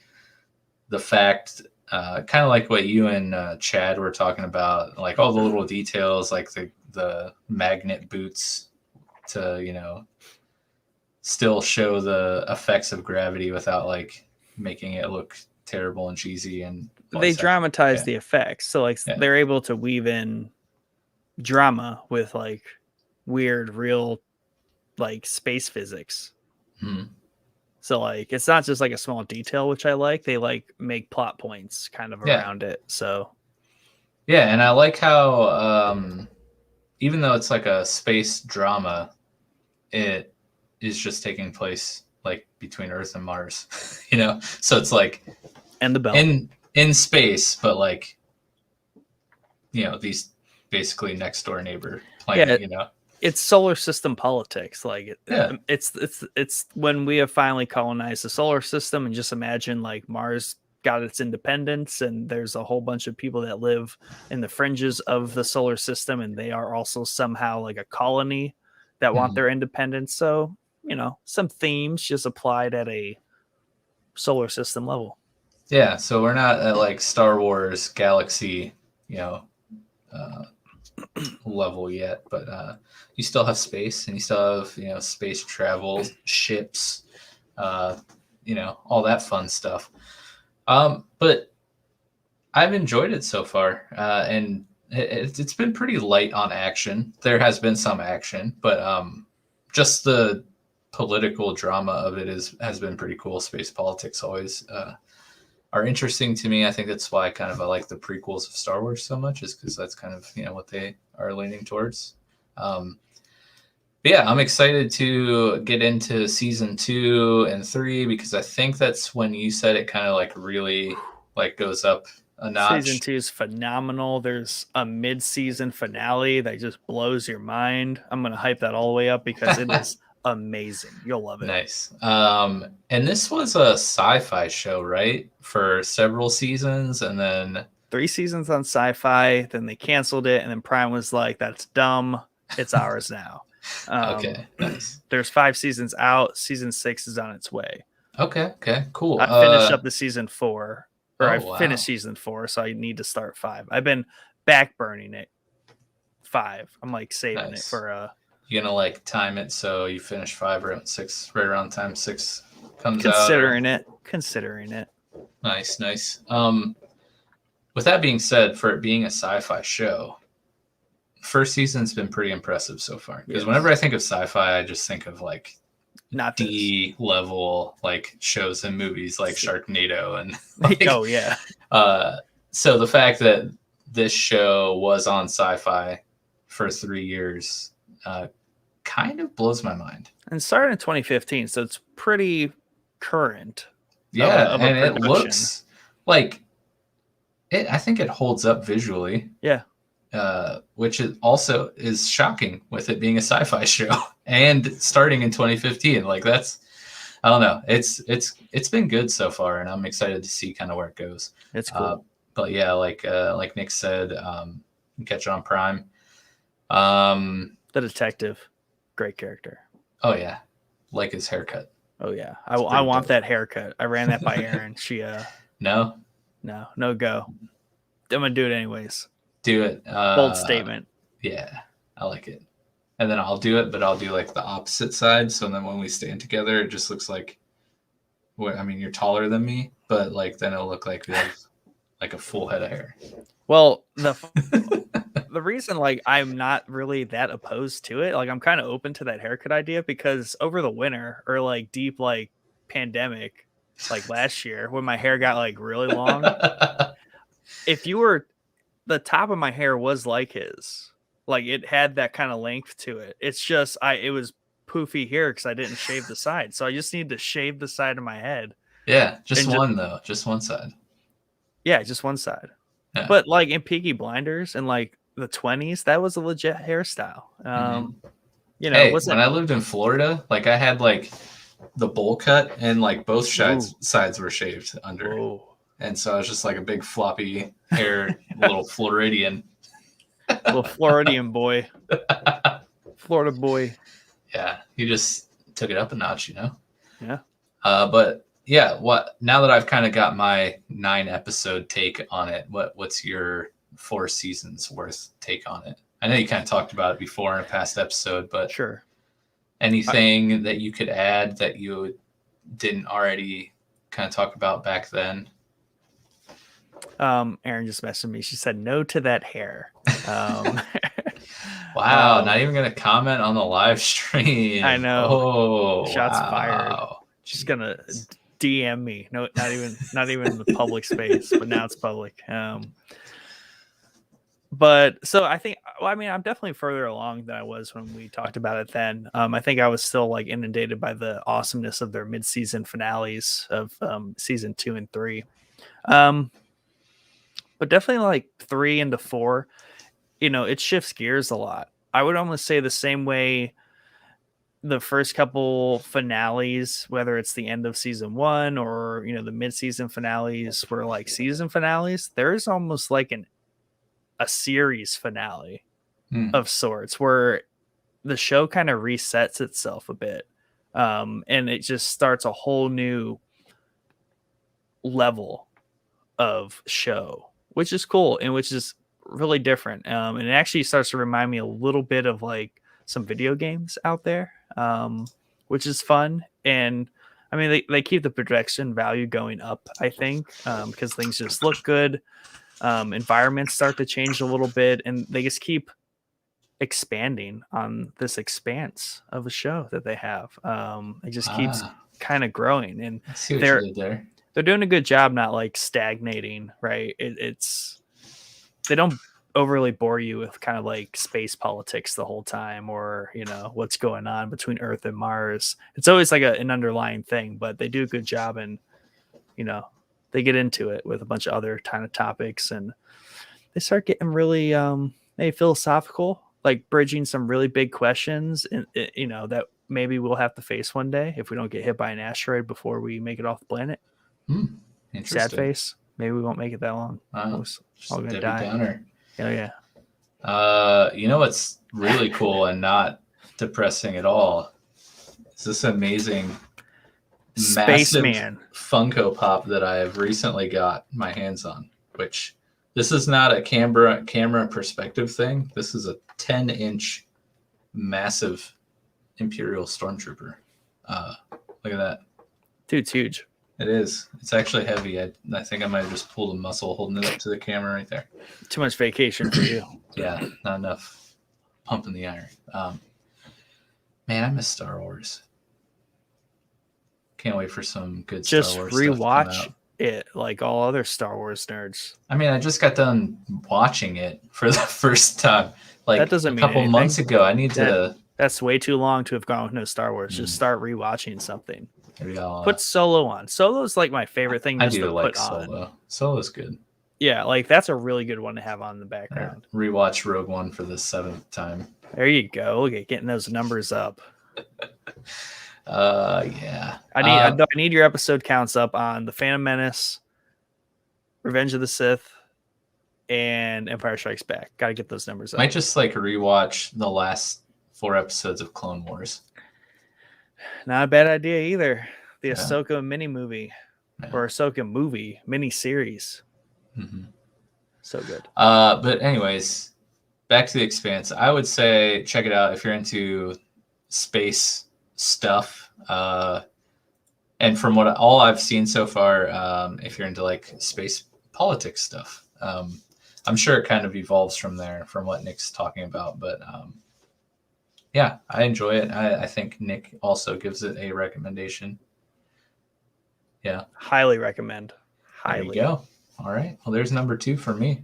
the fact, kind of like what you and Chad were talking about, like all the little details, like the magnet boots to, still show the effects of gravity without like making it look terrible and cheesy. And they dramatize the effects. So like they're able to weave in drama with like weird, real like space physics. So like it's not just like a small detail, which I like. They like make plot points kind of around it. So yeah, and I like how even though it's like a space drama, it is just taking place like between Earth and Mars, you know? So it's like And the belt. in space, but like, you know, these basically next door neighbor planet, you know? It's solar system politics. Like Yeah. it's when we have finally colonized the solar system, and just imagine like Mars got its independence and there's a whole bunch of people that live in the fringes of the solar system, and they are also somehow like a colony that want their independence. So, you know, some themes just applied at a solar system level. Yeah, so we're not at like Star Wars Galaxy, you know, level yet, but you still have space, and you still have, you know, space travel, ships, you know, all that fun stuff. But I've enjoyed it so far, and it's been pretty light on action. There has been some action, but just the political drama of it has been pretty cool. Space politics always are interesting to me. I think that's why I like the prequels of Star Wars so much, is because that's kind of, you know, what they are leaning towards. But yeah, I'm excited to get into season 2 and 3, because I think that's when you said it kind of like really like goes up a notch. Season 2 is phenomenal. There's a mid-season finale that just blows your mind. I'm gonna hype that all the way up because it is amazing. You'll love it. Nice. And this was a sci-fi show, right? For several seasons, and then 3 seasons on Sci-Fi. Then they canceled it, and then Prime was like, "That's dumb. It's ours now." Okay, nice. There's 5 seasons out. Season 6 is on its way. Okay, cool. I finished up the season 4, or I wow. finished season 4, so I need to start 5. I've been back burning it. 5. I'm like saving it for You gonna like time it so you finish 5 around 6, right around time 6 comes considering out? Considering it. Nice. With that being said, for it being a sci-fi show, first season's been pretty impressive so far. Because whenever I think of sci-fi, I just think of like not D level like shows and movies like Sharknado and like, oh yeah. So the fact that this show was on Sci-Fi for 3 years kind of blows my mind. And started in 2015, so it's pretty current. Yeah, and it looks like it. I think it holds up visually. Yeah. Which is shocking with it being a sci-fi show and starting in 2015. Like that's, I don't know. It's been good so far, and I'm excited to see kind of where it goes. It's cool. But yeah, like Nick said, you catch it on Prime. The detective, great character. Oh yeah, like his haircut. Oh yeah, I want that haircut. I ran that by Erin. She no go. I'm gonna do it anyways. Do it. Bold statement. Yeah, I like it. And then I'll do it, but I'll do like the opposite side. So then when we stand together, it just looks like, I mean, you're taller than me, but like then it'll look like we have like a full head of hair. Well, the reason like I'm not really that opposed to it, like I'm kind of open to that haircut idea, because over the winter or like deep like pandemic, like last year when my hair got like really long, if you were, the top of my hair was like his, like it had that kind of length to it. It's just it was poofy here because I didn't shave the side, so I just need to shave the side of my head. Yeah, just one side. Yeah, just one side. Yeah. But like in Peaky Blinders and like the 20s, that was a legit hairstyle. You know, hey, when I lived in Florida, like I had like the bowl cut and like both sides were shaved under. Whoa. And so I was just like a big floppy hair, little Floridian. Little Floridian boy. Florida boy. Yeah, he just took it up a notch, you know? Yeah. But yeah, now that I've kind of got my 9-episode take on it, what's your 4 seasons worth take on it? I know you kind of talked about it before in a past episode, but sure. Anything that you could add that you didn't already kind of talk about back then? Erin just messaged me. She said no to that hair. Wow, not even gonna comment on the live stream. I know. Oh, shots fired. She's gonna DM me. No, not even the public space, but now it's public. But so I think, well, I mean, I'm definitely further along than I was when we talked about it then. I think I was still like inundated by the awesomeness of their mid-season finales of season 2 and 3. But definitely like 3 into 4, it shifts gears a lot. I would almost say the same way the first couple finales, whether it's the end of season 1 or, the mid-season finales were like season finales, there's almost like a series finale of sorts where the show kind of resets itself a bit. And it just starts a whole new level of show, which is cool and which is really different. And it actually starts to remind me a little bit of like some video games out there, which is fun. And I mean, they keep the production value going up, I think, because things just look good. Environments start to change a little bit, and they just keep expanding on this expanse of a show that they have. It just keeps kind of growing, and I see what you did there. They're doing a good job not like stagnating, right? They don't overly bore you with kind of like space politics the whole time, or what's going on between Earth and Mars. It's always like an underlying thing, but they do a good job, and they get into it with a bunch of other kind of topics, and they start getting really maybe philosophical, like bridging some really big questions, and that maybe we'll have to face one day if we don't get hit by an asteroid before we make it off the planet. Sad face. Maybe we won't make it that long. We're all gonna die. Downer. Oh yeah. What's really cool and not depressing at all is this amazing Spaceman Funko Pop that I have recently got my hands on, which this is not a camera perspective thing. This is a 10-inch massive Imperial Stormtrooper. Look at that. Dude's huge. It is. It's actually heavy. I think I might have just pulled a muscle holding it up to the camera right there. Too much vacation for you. Yeah, not enough pumping the iron. Man, I miss Star Wars. Can't wait for some good Star Wars stuff. Just rewatch it like all other Star Wars nerds. I mean, I just got done watching it for the first time, like that doesn't a couple months ago. I need to. That's way too long to have gone with no Star Wars. Just start rewatching something. Maybe I'll put Solo on. Solo's like my favorite thing. I do like Solo. Solo's good. Yeah, like that's a really good one to have on the background. Rewatch Rogue One for the 7th time. There you go. Look at getting those numbers up. Yeah. I need your episode counts up on The Phantom Menace, Revenge of the Sith, and Empire Strikes Back. Got to get those numbers up. Might just like rewatch the last 4 episodes of Clone Wars. Not a bad idea either. The Ahsoka mini movie or Ahsoka movie mini series. So good. But anyways, back to the Expanse. I would say check it out if you're into space stuff. And from all I've seen so far, if you're into like space politics stuff, I'm sure it kind of evolves from there, from what Nick's talking about. But yeah, I enjoy it. I think Nick also gives it a recommendation. Yeah. Highly recommend. Highly. There you go. All right. Well, there's number 2 for me.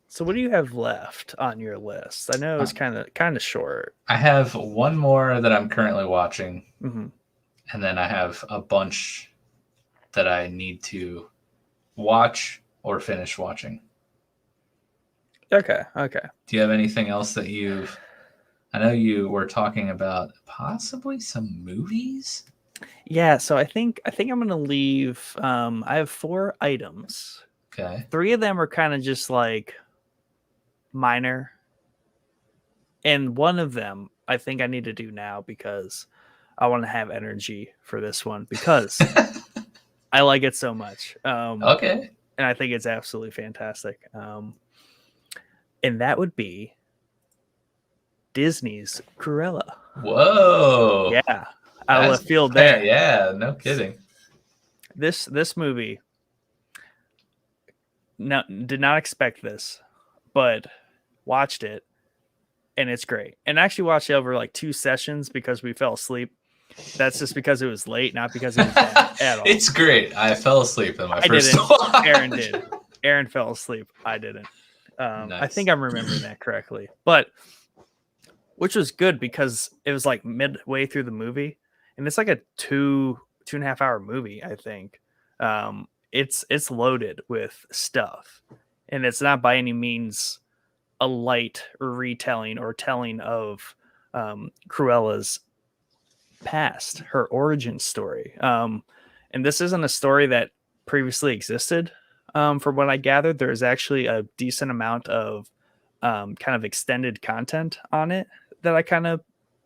So what do you have left on your list? I know it's kind of short. I have one more that I'm currently watching. And then I have a bunch that I need to watch or finish watching. Okay. Do you have anything else that I know you were talking about possibly some movies? Yeah, so I think I'm going to leave I have 4 items. Okay. 3 of them are kind of just like minor. And one of them I think I need to do now because I want to have energy for this one because I like it so much. Okay. And I think it's absolutely fantastic. And that would be Disney's Cruella. Whoa. Yeah. Out of left field there. Yeah, no kidding. This movie, did not expect this, but watched it, and it's great. And actually watched it over like 2 sessions because we fell asleep. That's just because it was late, not because it was bad at all. It's great. I fell asleep in my first watch. Aaron did. Aaron fell asleep. I didn't. I Nice. think I'm remembering that correctly, but which was good because it was like midway through the movie, and it's like a 2.5 hour movie. I think it's loaded with stuff, and it's not by any means a light retelling or telling of Cruella's past, her origin story. And this isn't a story that previously existed. From what I gathered, there's actually a decent amount of kind of extended content on it that I kind of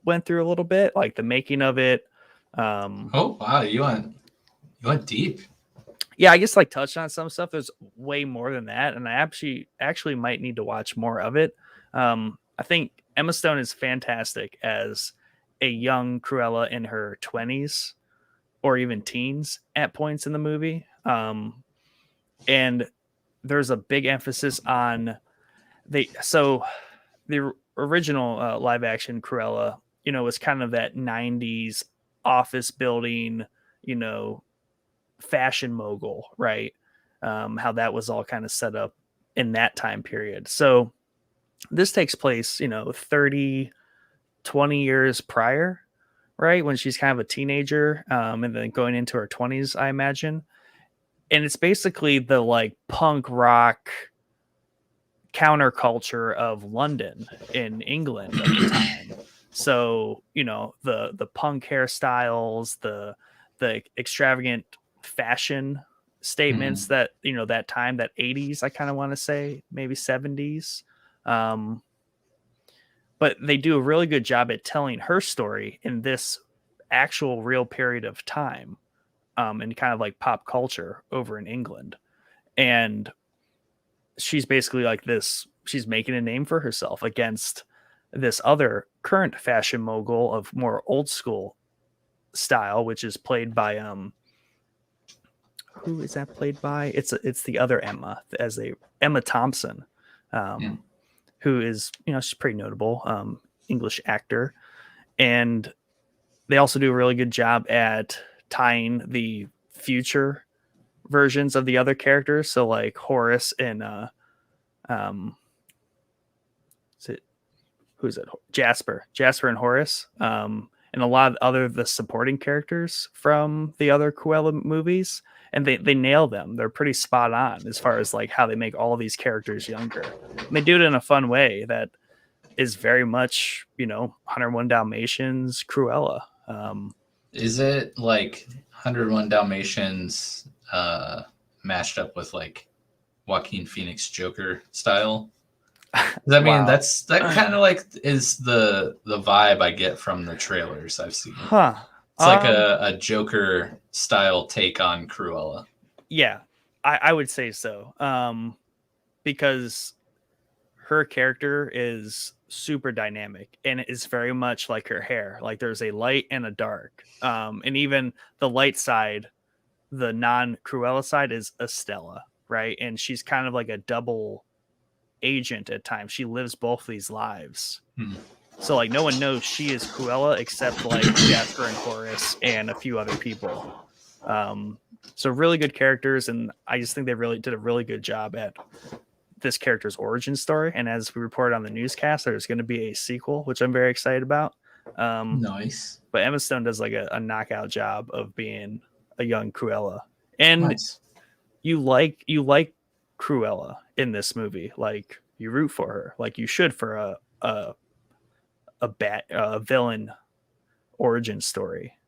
went through a little bit, like the making of it. Oh wow, you went deep. Yeah, I guess like touched on some stuff. There's way more than that, and I actually might need to watch more of it. I think Emma Stone is fantastic as a young Cruella in her 20s or even teens at points in the movie. And there's a big emphasis on the original live action Cruella, was kind of that 90s office building, fashion mogul, right? How that was all kind of set up in that time period. So this takes place, 30, 20 years prior, right? When she's kind of a teenager, and then going into her 20s, I imagine. And it's basically the like punk rock counterculture of London in England at the time. So, the punk hairstyles, the extravagant fashion statements that, that time, that 80s, I kind of want to say, maybe 70s. But they do a really good job at telling her story in this actual real period of time, and kind of like pop culture over in England. And she's basically like this, she's making a name for herself against this other current fashion mogul of more old school style, which is played by, who is that played by? It's the other Emma, as Emma Thompson, who is, she's pretty notable, English actor. And they also do a really good job at tying the future versions of the other characters. So like Horace and who's it? Jasper and Horace, and a lot of the supporting characters from the other Cruella movies. And they nail them. They're pretty spot on as far as like how they make all these characters younger. And they do it in a fun way that is very much, 101 Dalmatians, Cruella. Is it like 101 Dalmatians mashed up with like Joaquin Phoenix Joker style? I mean, Wow. that kind of like is the vibe I get from the trailers I've seen. Huh. It's like a Joker style take on Cruella. Yeah, I would say so. Because her character is super dynamic and it is very much like her hair. Like there's a light and a dark. And even the light side, the non-Cruella side, is Estella, right? And she's kind of like a double agent at times. She lives both these lives. So like no one knows she is Cruella except like Jasper and Horace and a few other people. So really good characters, and I just think they really did a really good job at this character's origin story. And as we reported on the newscast, there's going to be a sequel, which I'm very excited about. Nice. But Emma Stone does like a knockout job of being a young Cruella, and Nice. you like Cruella in this movie. Like you root for her, like you should for a villain origin story,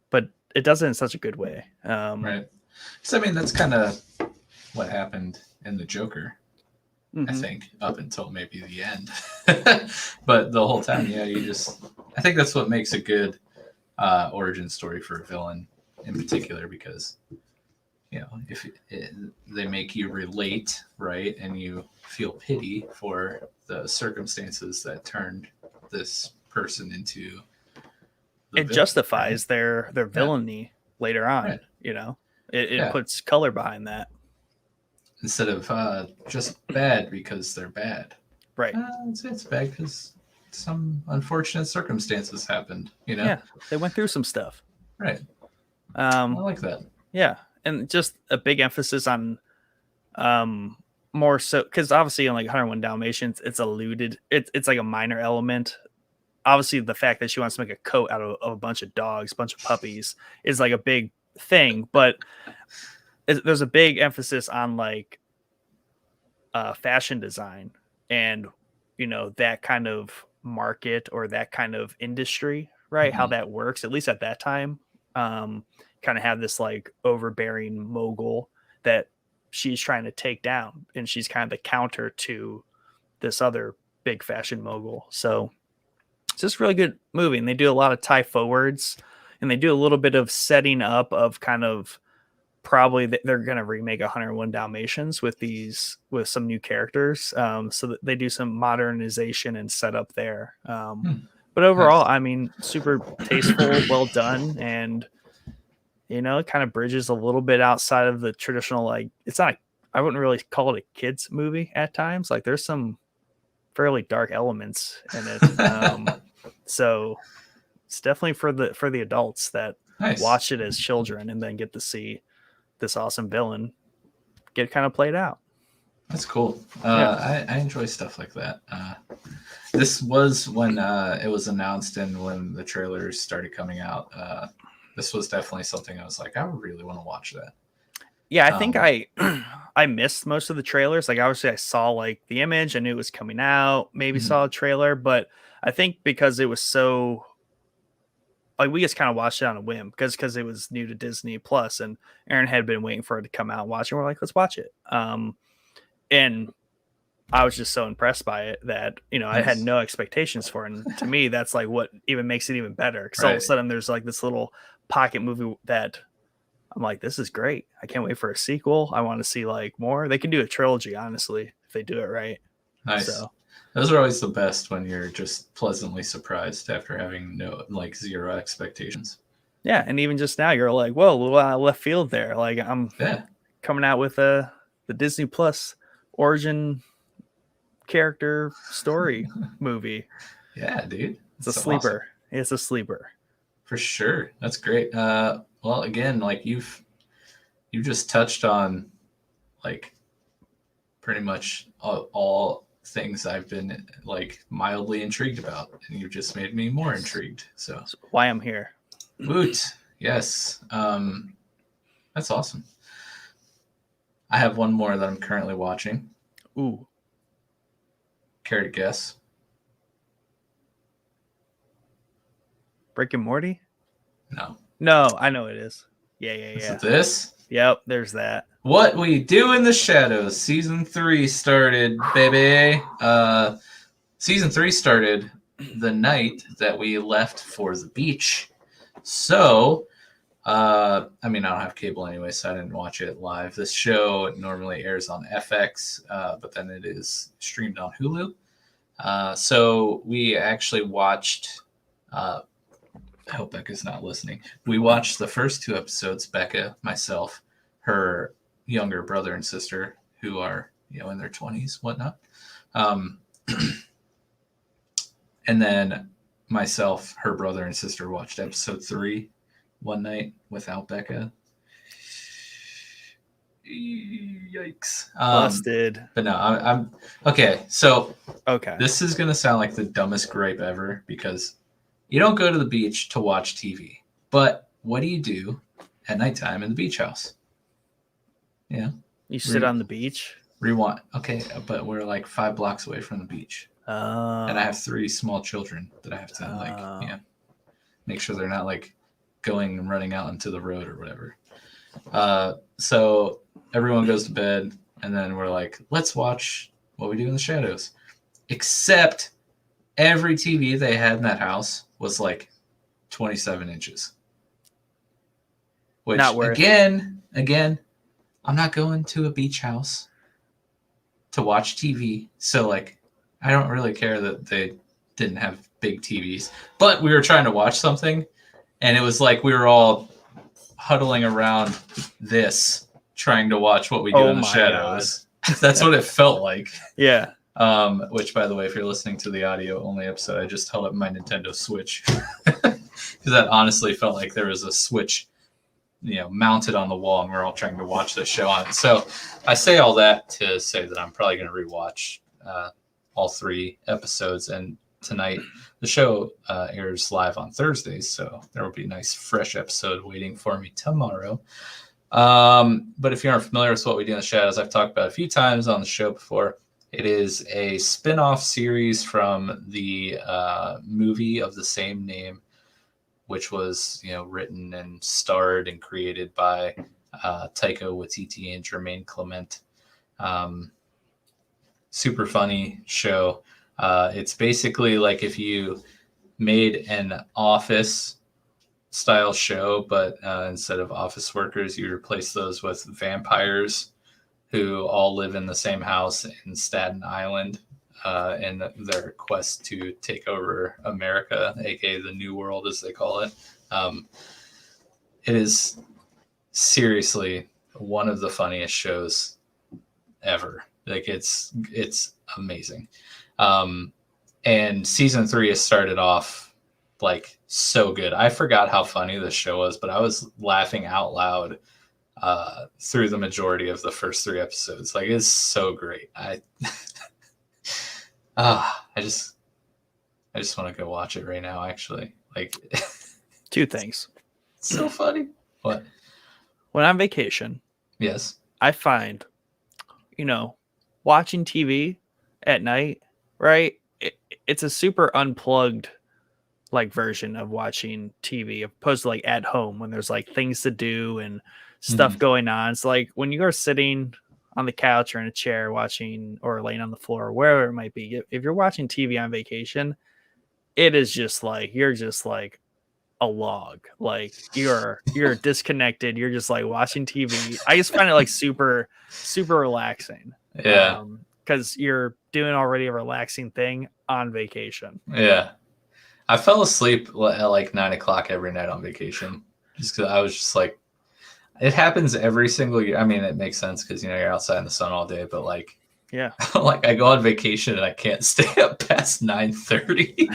but it does it in such a good way. Right. So I mean, that's kind of what happened in the Joker. I think up until maybe the end, but the whole time, yeah, I think that's what makes a good origin story for a villain in particular, because if they make you relate, right, and you feel pity for the circumstances that turned this person into it villain, justifies their villainy later on. Right. It puts color behind that instead of just bad because they're bad. Right. It's bad because some unfortunate circumstances happened. Yeah, they went through some stuff. Right. I like that. Yeah, and just a big emphasis on More so because obviously in like 101 Dalmatians, it's alluded. It's like a minor element. Obviously, the fact that she wants to make a coat out of a bunch of dogs, a bunch of puppies, is like a big thing. But there's a big emphasis on like fashion design and that kind of market or that kind of industry, right? How that works, at least at that time. Kind of have this like overbearing mogul that she's trying to take down, and she's kind of the counter to this other big fashion mogul. So it's just a really good movie, and they do a lot of tie forwards, and they do a little bit of setting up of kind of probably they're going to remake 101 Dalmatians with some new characters. So that they do some modernization and setup there. But overall, I mean, super tasteful, well done, and it kind of bridges a little bit outside of the traditional, like, it's not, I wouldn't really call it a kids movie at times. Like, there's some fairly dark elements in it. So it's definitely for the adults that watch it as children and then get to see this awesome villain get kind of played out. That's cool. I enjoy stuff like that. This was when it was announced and when the trailers started coming out. This was definitely something I was like, I would really want to watch that. Yeah, I think I missed most of the trailers. Like, obviously I saw like the image, I knew it was coming out, maybe saw a trailer, but I think because it was so like, we just kind of watched it on a whim because it was new to Disney Plus, and Aaron had been waiting for it to come out and watch it. We're like, let's watch it. And I was just so impressed by it that, I had no expectations for it. And to me, that's like what even makes it even better. Because all of a sudden there's like this little pocket movie that I'm like, this is great. I can't wait for a sequel. I want to see like more. They can do a trilogy, honestly, if they do it right. Nice. So those are always the best when you're just pleasantly surprised after having zero expectations. Yeah, and even just now, you're like, whoa, left field there. Like, I'm coming out with the Disney Plus origin character story movie. Yeah, dude. It's a sleeper. Awesome. It's a sleeper. For sure. That's great. Well, again, like you've just touched on like pretty much all things I've been like mildly intrigued about, and you just made me more intrigued. So that's why I'm here. Woot. Yes. That's awesome. I have one more that I'm currently watching. Ooh. Care to guess? Rick and Morty? No, I know it is. Yeah. Is it this? Yep, there's that. What We Do in the Shadows. Season 3 started, baby. Season 3 started the night that we left for the beach. So, I don't have cable anyway, so I didn't watch it live. This show normally airs on FX, but then it is streamed on Hulu. So we actually watched... I hope Becca's not listening. We watched the first 2 episodes, Becca, myself, her younger brother and sister, who are, in their 20s, whatnot. And then myself, her brother and sister watched episode 3 one night without Becca. Yikes. Busted. But no, I'm okay. So okay, this is going to sound like the dumbest gripe ever because you don't go to the beach to watch TV, but what do you do at nighttime in the beach house? Yeah. You sit on the beach? Rewind. Okay, but we're like 5 blocks away from the beach. And I have 3 small children that I have to make sure they're not like going and running out into the road or whatever. So everyone goes to bed, and then we're like, let's watch What We Do in the Shadows. Except every TV they had in that house was like 27 inches. Which, again, I'm not going to a beach house to watch TV. So, like, I don't really care that they didn't have big TVs. But we were trying to watch something, and it was like we were all huddling around this, trying to watch What We Do in the Shadows. That's what it felt like. Yeah. Which, by the way, if you're listening to the audio-only episode, I just held up my Nintendo Switch. Because that honestly felt like there was a Switch mounted on the wall, and we're all trying to watch the show on it. So I say all that to say that I'm probably going to rewatch all 3 episodes. And tonight, the show airs live on Thursdays, so there will be a nice fresh episode waiting for me tomorrow. But if you aren't familiar with What We Do in the Shadows, I've talked about it a few times on the show before. It is a spin-off series from the movie of the same name, which was written and starred and created by Taika Waititi and Jermaine Clement. Super funny show. It's basically like if you made an Office style show, but instead of office workers, you replace those with vampires who all live in the same house in Staten Island in their quest to take over America, aka the New World as they call it. It is seriously one of the funniest shows ever. Like it's amazing. And season 3 has started off like so good. I forgot how funny this show was, but I was laughing out loud through the majority of the first 3 episodes. Like it's so great. I just want to go watch it right now, actually. Like 2 things. It's so funny. What? When I'm on vacation, yes, I find, watching TV at night, right? It's a super unplugged like version of watching TV opposed to like at home when there's like things to do and stuff going on. It's like when you are sitting on the couch or in a chair watching or laying on the floor or wherever it might be. If you're watching TV on vacation, it is just like, you're just like a log. Like you're disconnected. You're just like watching TV. I just find it like super, super relaxing. Yeah. Because you're doing already a relaxing thing on vacation. Yeah. I fell asleep at like 9 o'clock every night on vacation. Just because I was just like, it happens every single year. I mean, it makes sense because, you're outside in the sun all day, but like, yeah, like I go on vacation and I can't stay up past 9:30.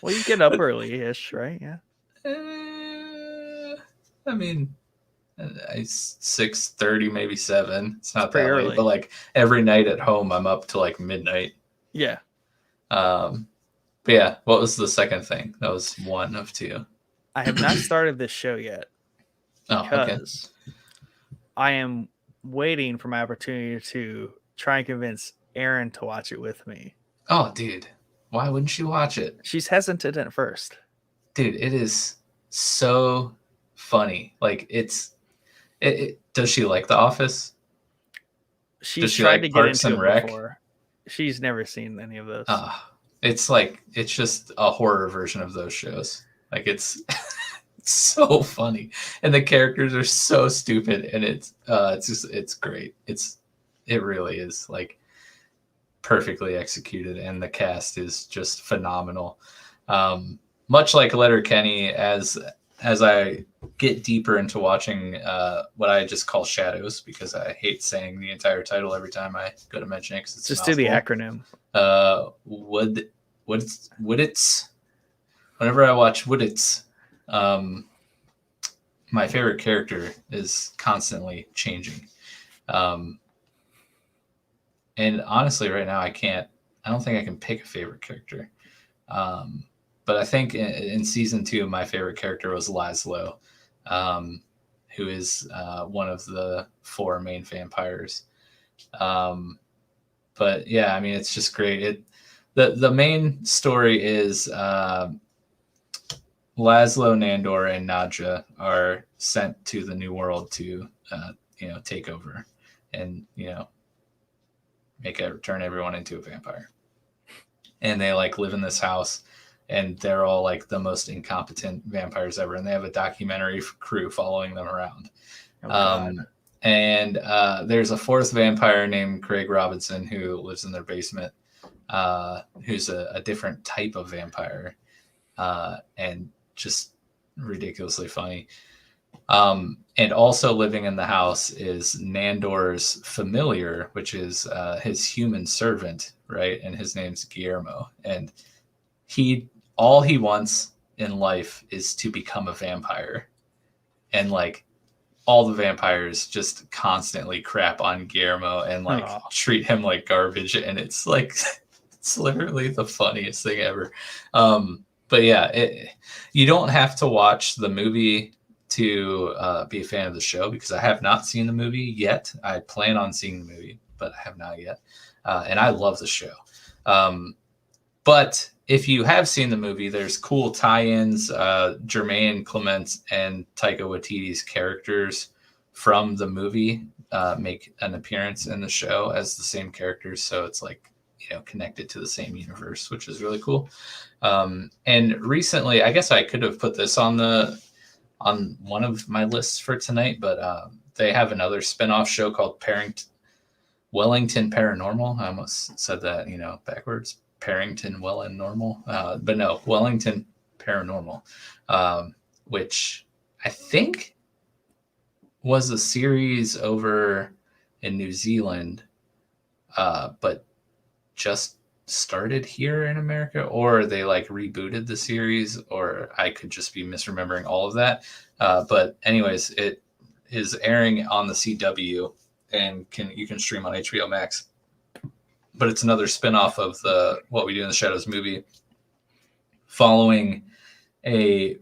Well, you get up early-ish, right? Yeah. I mean, 6:30, maybe 7. It's not that early. late, but like every night at home, I'm up to like midnight. Yeah. But yeah, what was the second thing? That was 1 of 2. I have not started this show yet. Because I am waiting for my opportunity to try and convince Erin to watch it with me. Oh, dude. Why wouldn't you watch it? She's hesitant at first. Dude, it is so funny. Like does she like The Office? She's tried to get into it before. She's never seen any of those. It's just a horror version of those shows. Like it's so funny, and the characters are so stupid, and it's great. It really is like perfectly executed, and the cast is just phenomenal. Much like Letterkenny, as I get deeper into watching what I just call Shadows, because I hate saying the entire title every time I go to mention it. It's just do the acronym. Woodits. Whenever I watch Woodits, my favorite character is constantly changing. And honestly, right now, I don't think I can pick a favorite character. But I think in season 2, my favorite character was Laszlo, who is one of the 4 main vampires. But yeah, I mean, it's just great. The main story is Laszlo, Nandor, and Nadja are sent to the New World to, take over and, turn everyone into a vampire. And they like live in this house, and they're all like the most incompetent vampires ever. And they have a documentary crew following them around. And there's a 4th vampire named Craig Robinson who lives in their basement, who's a different type of vampire, and just ridiculously funny. And also living in the house is Nandor's familiar, which is his human servant, right? And his name's Guillermo. And all he wants in life is to become a vampire. and like all the vampires just constantly crap on Guillermo and like treat him like garbage, and it's like it's literally the funniest thing ever. But yeah, you don't have to watch the movie to be a fan of the show, because I have not seen the movie yet. I plan on seeing the movie, but I have not yet. And I love the show. But if you have seen the movie, there's cool tie-ins. Jermaine Clement and Taika Waititi's characters from the movie make an appearance in the show as the same characters. So it's like, connected to the same universe, which is really cool. And recently, I guess I could have put this on one of my lists for tonight, but they have another spinoff show called Wellington Paranormal. I almost said that, backwards. Parrington Welland Normal, but no, Wellington Paranormal, which I think was a series over in New Zealand, but just started here in America, or they like rebooted the series, or I could just be misremembering all of that. But anyways, it is airing on the CW, and you can stream on HBO Max. But it's another spinoff of the What We Do in the Shadows movie, following a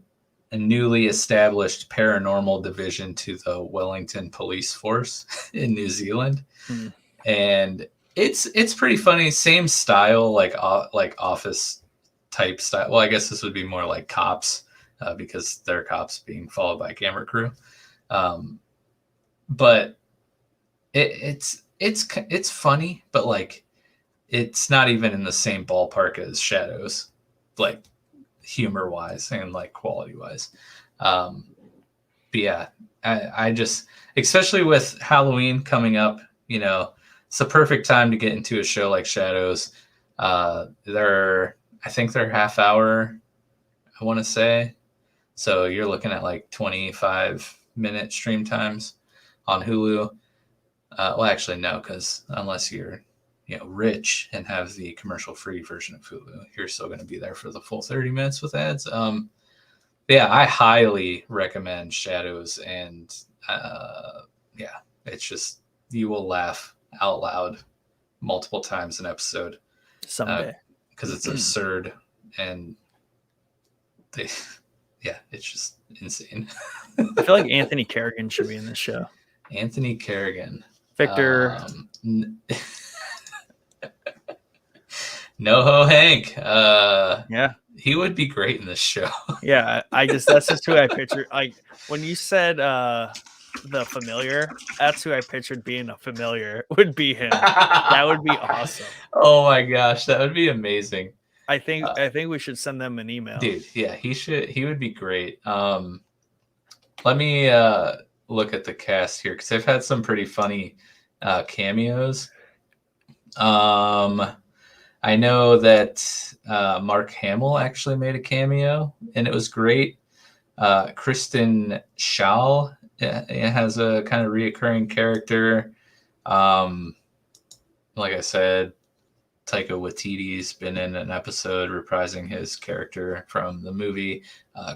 newly established paranormal division to the Wellington Police Force in New Zealand. And it's pretty funny. Same style, like Office type style. Well, I guess this would be more like Cops, because they're cops being followed by a camera crew. But it's funny, but like, it's not even in the same ballpark as Shadows, like humor wise and like quality wise. But yeah, I just, especially with Halloween coming up, it's the perfect time to get into a show like Shadows. I think they're half hour, I want to say. So you're looking at like 25-minute stream times on Hulu. Well, actually, no, because unless you're rich and have the commercial-free version of Hulu, you're still going to be there for the full 30 minutes with ads. Yeah, I highly recommend Shadows, and yeah, it's just, you will laugh out loud multiple times an episode someday, because it's absurd, and it's just insane. I feel like Anthony Carrigan should be in this show. Anthony Carrigan, Victor. NoHo Hank. Yeah, he would be great in this show. Yeah, that's just who I pictured. Like when you said the Familiar, that's who I pictured being a Familiar, would be him. That would be awesome. Oh my gosh, that would be amazing. I think we should send them an email. Dude, yeah, he would be great. Let me look at the cast here, because they've had some pretty funny cameos. I know that Mark Hamill actually made a cameo, and it was great. Kristen Schaal has a kind of reoccurring character. Like I said, Taika Waititi's been in an episode reprising his character from the movie.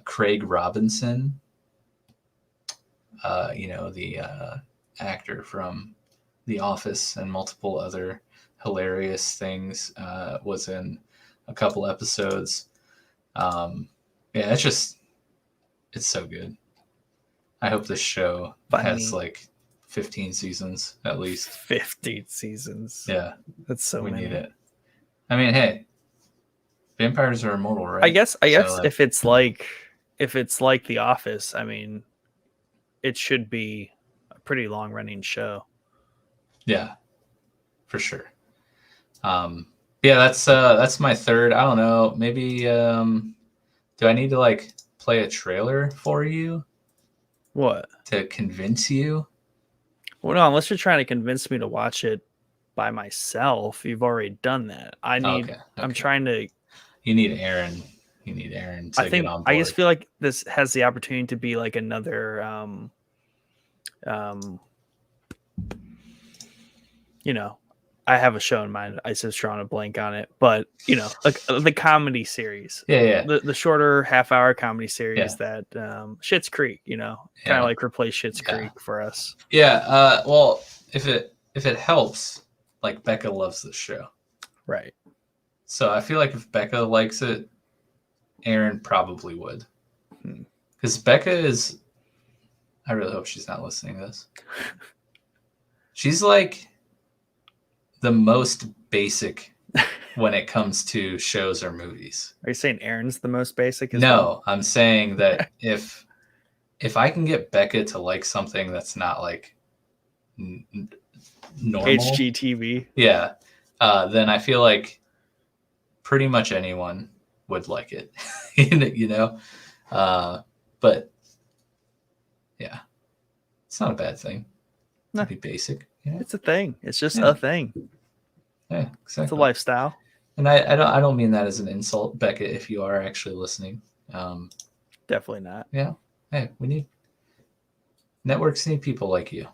Craig Robinson, the actor from The Office and multiple other hilarious things, was in a couple episodes. Yeah, it's so good. I hope this show has like 15 seasons at least. 15 seasons. Yeah, that's so we many. need it. I mean, hey, vampires are immortal, right? I guess if it's like The Office, I mean, it should be a pretty long running show. Yeah, for sure. Yeah, that's my third. I don't know. Maybe do I need to like play a trailer for you? What? To convince you? Well, no, unless you're trying to convince me to watch it by myself. You've already done that. Okay. I'm trying to. You need Aaron. You need Aaron to get on board. I just feel like this has the opportunity to be like another I have a show in mind. I just drawing a blank on it, but like the comedy series, Yeah. the shorter half-hour comedy series Yeah. that Schitt's Creek, kind Yeah. of like replace Schitt's Creek for us. Yeah. Well, if it helps, like Becca loves this show, Right? so I feel like if Becca likes it, Aaron probably would, because Becca is. I really hope she's not listening to this. She's like the most basic when it comes to shows or movies. Are you saying Aaron's the most basic? No, I'm saying that if I can get Becca to like something that's not like normal HGTV, yeah, then I feel like pretty much anyone would like it, but yeah, it's not a bad thing. No. Be basic. It's a thing. It's just a thing. Yeah, exactly. It's a lifestyle. And I don't mean that as an insult, Becca, if you are actually listening. Definitely not. Yeah. Hey, networks need people like you.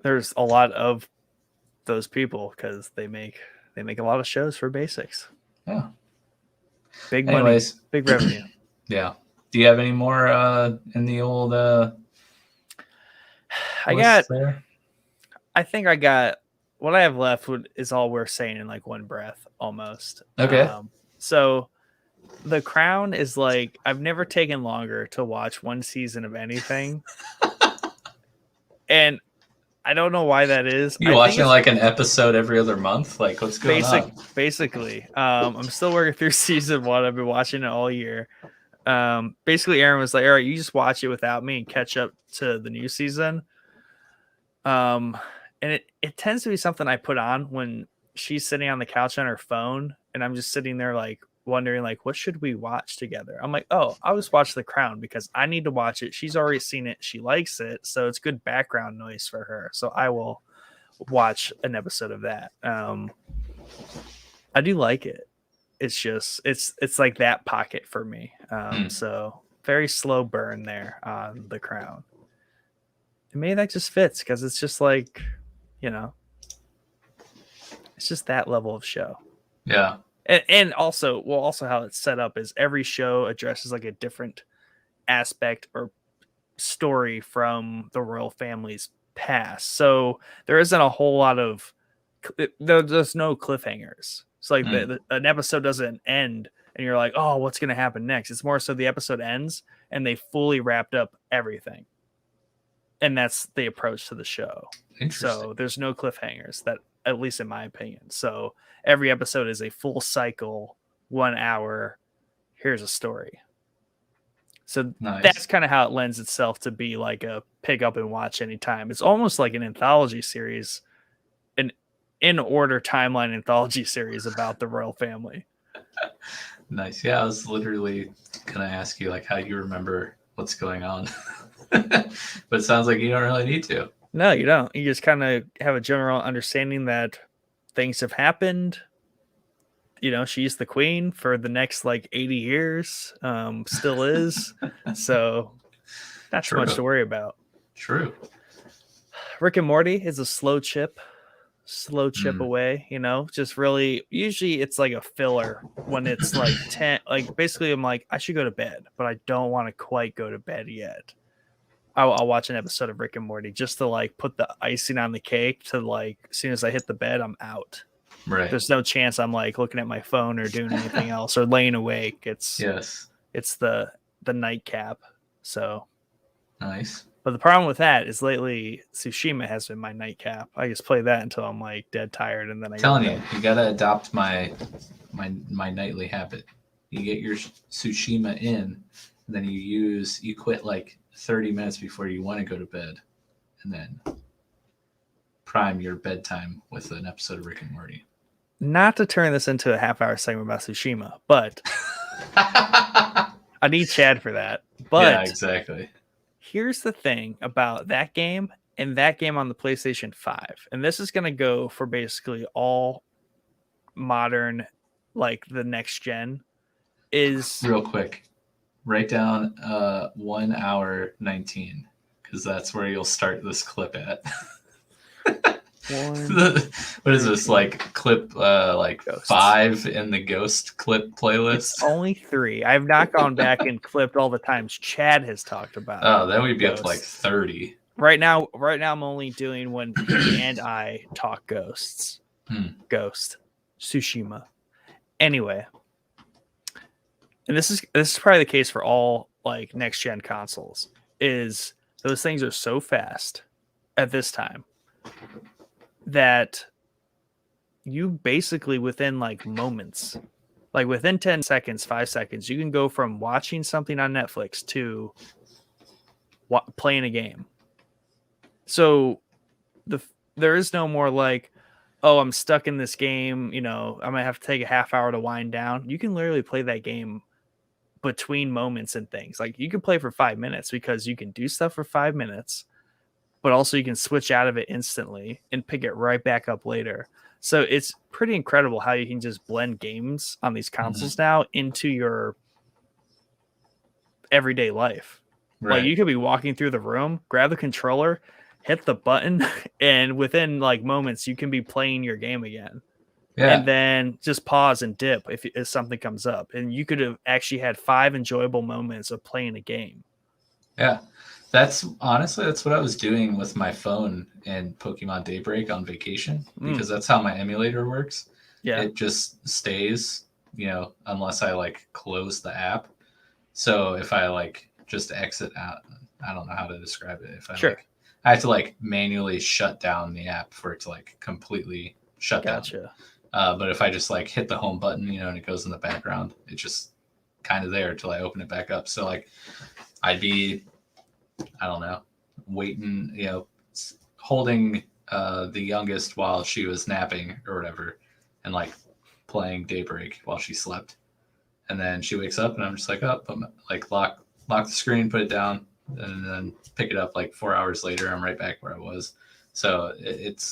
There's a lot of those people because they make a lot of shows for basics. Yeah. Big money, big revenue. Yeah. Do you have any more in the old I think I got what I have left is all we're saying in like one breath almost. Okay. So The Crown is like, I've never taken longer to watch one season of anything. And I don't know why that is. You watching like an episode every other month? Like, what's going on? Basically. I'm still working through season 1. I've been watching it all year. Basically, Aaron was like, all right, you just watch it without me and catch up to the new season. And it tends to be something I put on when she's sitting on the couch on her phone and I'm just sitting there like wondering like, what should we watch together? I'm like, oh, I'll just watch The Crown because I need to watch it. She's already seen it. She likes it. So it's good background noise for her. So I will watch an episode of that. I do like it. It's just, it's like that pocket for me. So very slow burn there on The Crown. And maybe that just fits because it's just like, it's just that level of show. Yeah. And also how it's set up is every show addresses like a different aspect or story from the royal family's past. So there isn't a whole lot of, there's no cliffhangers. It's like an episode doesn't end and you're like, oh, what's going to happen next? It's more so the episode ends and they fully wrapped up everything. And that's the approach to the show. So there's no cliffhangers, that at least in my opinion. So every episode is a full cycle, 1 hour. Here's a story. So that's kind of how it lends itself to be like a pick up and watch anytime. It's almost like an anthology series, an in order timeline anthology series about the royal family. Nice. Yeah, I was literally going to ask you like how you remember what's going on. But it sounds like you don't really need to. No, you don't. You just kind of have a general understanding that things have happened. She's the queen for the next like 80 years. Still is. So not too much to worry about. True. Rick and Morty is a slow chip away, just really, usually it's like a filler when it's like 10, like basically I'm like, I should go to bed, but I don't want to quite go to bed yet. I'll watch an episode of Rick and Morty just to like put the icing on the cake to like, as soon as I hit the bed, I'm out. Right. There's no chance I'm like looking at my phone or doing anything else or laying awake. It's the nightcap. So nice. But the problem with that is lately Tsushima has been my nightcap. I just play that until I'm like dead tired and then I telling you gotta adopt my nightly habit. You get your Tsushima in, and then you quit like 30 minutes before you want to go to bed, and then prime your bedtime with an episode of Rick and Morty. Not to turn this into a half-hour segment about Tsushima, but I need Chad for that. But yeah, exactly. Here's the thing about that game and that game on the PlayStation 5. And this is going to go for basically all modern, like the next gen, is... Real quick. Write down 1 hour 19, because that's where you'll start this clip at. What is this, like clip like Ghosts. 5 in the ghost clip playlist? It's only 3. I've not gone back and clipped all the times Chad has talked about. Oh, then we'd be up to Ghosts. like 30. Right now I'm only doing when he and I talk ghosts. Ghost. Tsushima. Anyway. And this is probably the case for all like next gen consoles, is those things are so fast at this time that you basically within like moments, like within 10 seconds, 5 seconds, you can go from watching something on Netflix to playing a game. So there is no more like, oh, I'm stuck in this game, you know, I might have to take a half hour to wind down. You can literally play that game between moments and things. Like you can play for 5 minutes because you can do stuff for 5 minutes, but also you can switch out of it instantly and pick it right back up later. So it's pretty incredible how you can just blend games on these consoles now into your everyday life. Right. Like you could be walking through the room, grab the controller, hit the button, and within like moments you can be playing your game again. Yeah. And then just pause and dip if something comes up. And you could have actually had 5 enjoyable moments of playing a game. Yeah. That's what I was doing with my phone in Pokemon Daybreak on vacation, because that's how my emulator works. Yeah. It just stays, you know, unless I like close the app. So if I like just exit out, I don't know how to describe it. If I I have to like manually shut down the app for it to like completely shut down. But if I just like hit the home button, you know, and it goes in the background, it's just kind of there till I open it back up. So like I'd be, I don't know, waiting, you know, holding the youngest while she was napping or whatever, and like playing Daybreak while she slept. And then she wakes up and I'm just like, oh, like lock the screen, put it down, and then pick it up like 4 hours later. I'm right back where I was. So it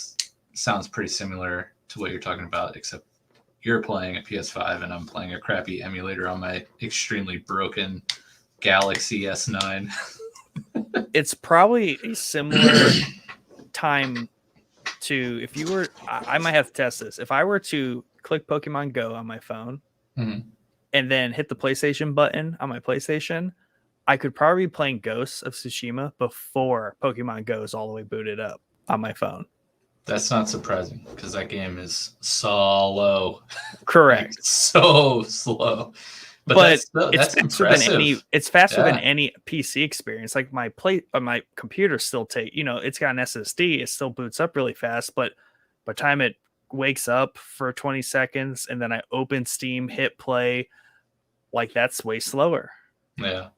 sounds pretty similar to what you're talking about, except you're playing a PS5 and I'm playing a crappy emulator on my extremely broken Galaxy S9. It's probably a similar time to if you were, I might have to test this. If I were to click Pokemon Go on my phone and then hit the PlayStation button on my PlayStation, I could probably be playing Ghosts of Tsushima before Pokemon Go is all the way booted up on my phone. That's not surprising because that game is slow. Correct. Like, so slow. But that's impressive. It's faster than any PC experience. Like my computer still it's got an SSD. It still boots up really fast. But by the time it wakes up for 20 seconds and then I open Steam, hit play, like that's way slower. Yeah.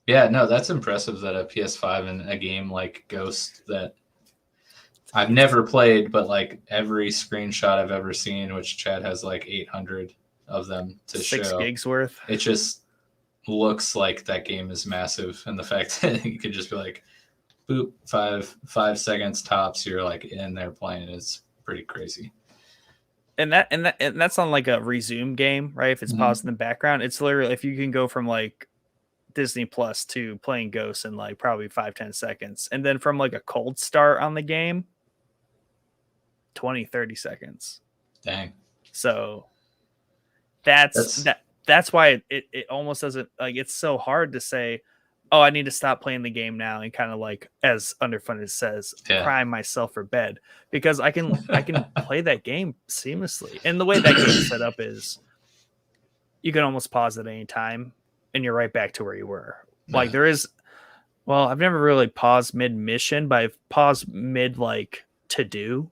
Yeah, no, that's impressive that a PS5 and a game like Ghost that I've never played, but like every screenshot I've ever seen, which Chad has like 800 of them to 6 show. gigs worth. It just looks like that game is massive. And the fact that you could just be like, boop, 5 seconds tops, you're like in there playing is pretty crazy. And that's on like a resume game, right? If it's paused in the background, it's literally, if you can go from like Disney Plus to playing Ghosts in like probably 5-10 seconds. And then from like a cold start on the game, 20-30 seconds. Dang. So that's why it almost doesn't, like, it's so hard to say, oh, I need to stop playing the game now and kind of like, as Underfunded says, prime myself for bed, because I can play that game seamlessly. And the way that game is set up is you can almost pause at any time and you're right back to where you were. Like there is, well, I've never really paused mid mission, but I've paused mid like to do.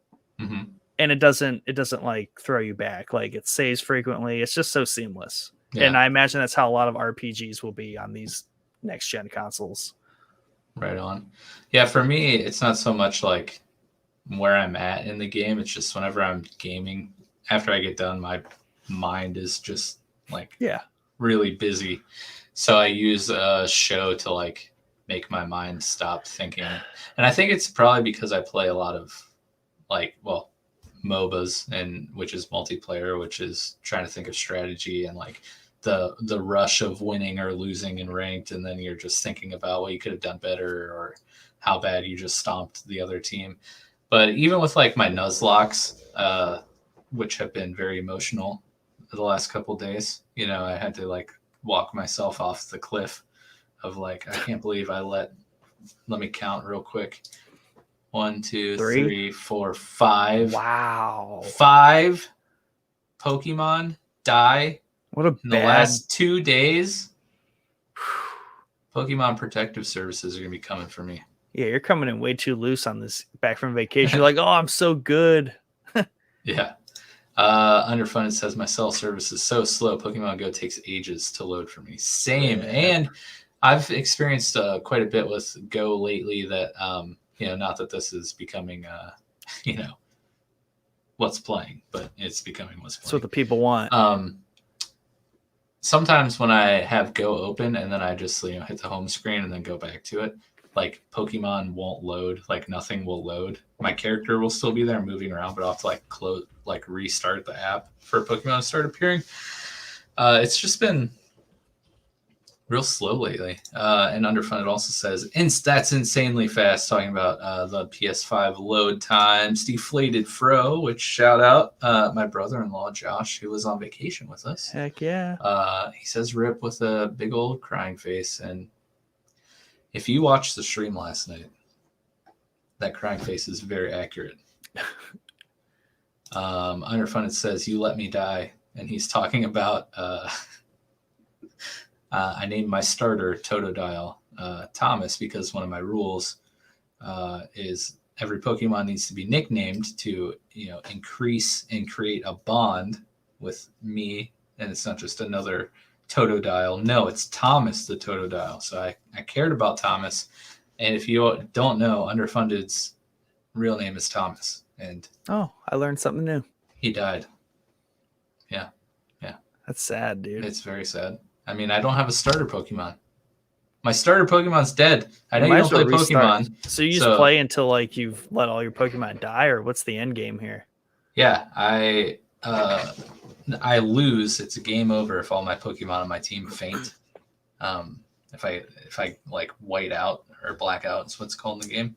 And it doesn't like throw you back. Like it saves frequently. It's just so seamless. Yeah. And I imagine that's how a lot of RPGs will be on these next gen consoles. Right on. Yeah, for me, it's not so much like where I'm at in the game. It's just whenever I'm gaming, after I get done, my mind is just like really busy. So I use a show to like make my mind stop thinking. And I think it's probably because I play a lot of like, well, MOBAs, and which is multiplayer, which is trying to think of strategy and like the rush of winning or losing in ranked, and then you're just thinking about what you could have done better or how bad you just stomped the other team. But even with like my Nuzlocks, which have been very emotional the last couple days, you know, I had to like walk myself off the cliff of like, I can't believe let me count real quick. 1, 2, 3, 4, 5. Wow. 5 Pokemon die What a in the last 2 days. Pokemon Protective Services are going to be coming for me. Yeah, you're coming in way too loose on this back from vacation. You're like, oh, I'm so good. Yeah. Underfunded says my cell service is so slow. Pokemon Go takes ages to load for me. Same. Yeah. And I've experienced quite a bit with Go lately that, you know, not that this is becoming, you know, what's playing, but it's becoming what's playing. That's what the people want. Sometimes when I have Go open and then I just, you know, hit the home screen and then go back to it, like Pokemon won't load, like nothing will load. My character will still be there moving around, but I'll have to like close, like restart the app for Pokemon to start appearing. It's just been real slow lately. And Underfunded also says, that's insanely fast, talking about the PS5 load times. Deflated Fro, which shout out my brother-in-law, Josh, who was on vacation with us. Heck yeah. He says rip with a big old crying face. And if you watched the stream last night, that crying face is very accurate. Underfunded says, you let me die. And he's talking about... I named my starter Totodile Thomas because one of my rules is every Pokemon needs to be nicknamed to, you know, increase and create a bond with me. And it's not just another Totodile. No, it's Thomas the Totodile. So I cared about Thomas. And if you don't know, Underfunded's real name is Thomas. And oh, I learned something new. He died. Yeah. Yeah. That's sad, dude. It's very sad. I mean, I don't have a starter Pokemon. My starter Pokemon's dead. I know you don't play Pokemon. So you just play until like you've let all your Pokemon die, or what's the end game here? Yeah, I lose. It's a game over if all my Pokemon on my team faint. If I like white out or black out is what's called in the game.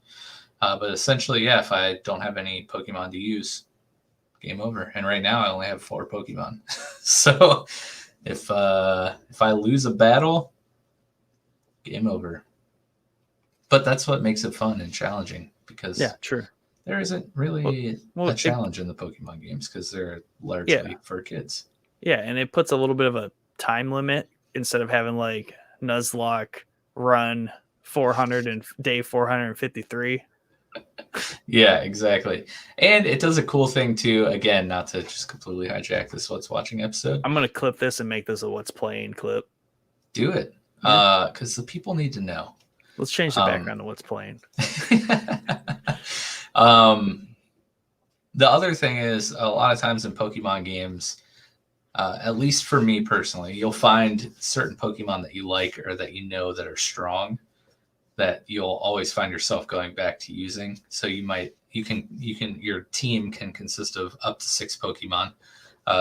But essentially, yeah, if I don't have any Pokemon to use, game over. And right now I only have 4 Pokemon. So if I lose a battle, game over. But that's what makes it fun and challenging because true. There isn't really a challenge in the Pokemon games because they're largely for kids. Yeah, and it puts a little bit of a time limit instead of having like Nuzlocke run 400 and day 453. Yeah, exactly. And it does a cool thing too, again, not to just completely hijack this What's Watching episode. I'm going to clip this and make this a What's Playing clip. Do it. Because the people need to know. Let's change the background to What's Playing. The other thing is a lot of times in Pokemon games, at least for me personally, you'll find certain Pokemon that you like or that you know that are strong that you'll always find yourself going back to using. So your team can consist of up to 6 Pokemon.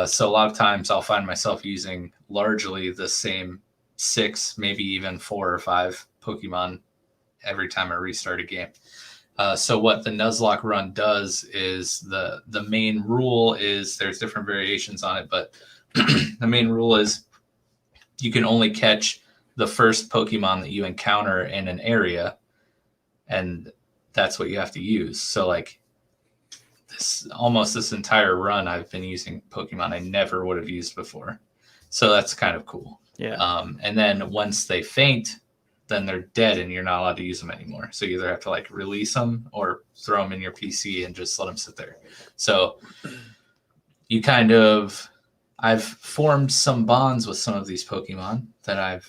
So a lot of times I'll find myself using largely the same 6, maybe even 4 or 5 Pokemon every time I restart a game. So what the Nuzlocke run does is the main rule is there's different variations on it, but the main rule is you can only catch the first Pokemon that you encounter in an area, and that's what you have to use. So like this entire run, I've been using Pokemon I never would have used before. So that's kind of cool. Yeah. And then once they faint, then they're dead and you're not allowed to use them anymore. So you either have to like release them or throw them in your PC and just let them sit there. So I've formed some bonds with some of these Pokemon that I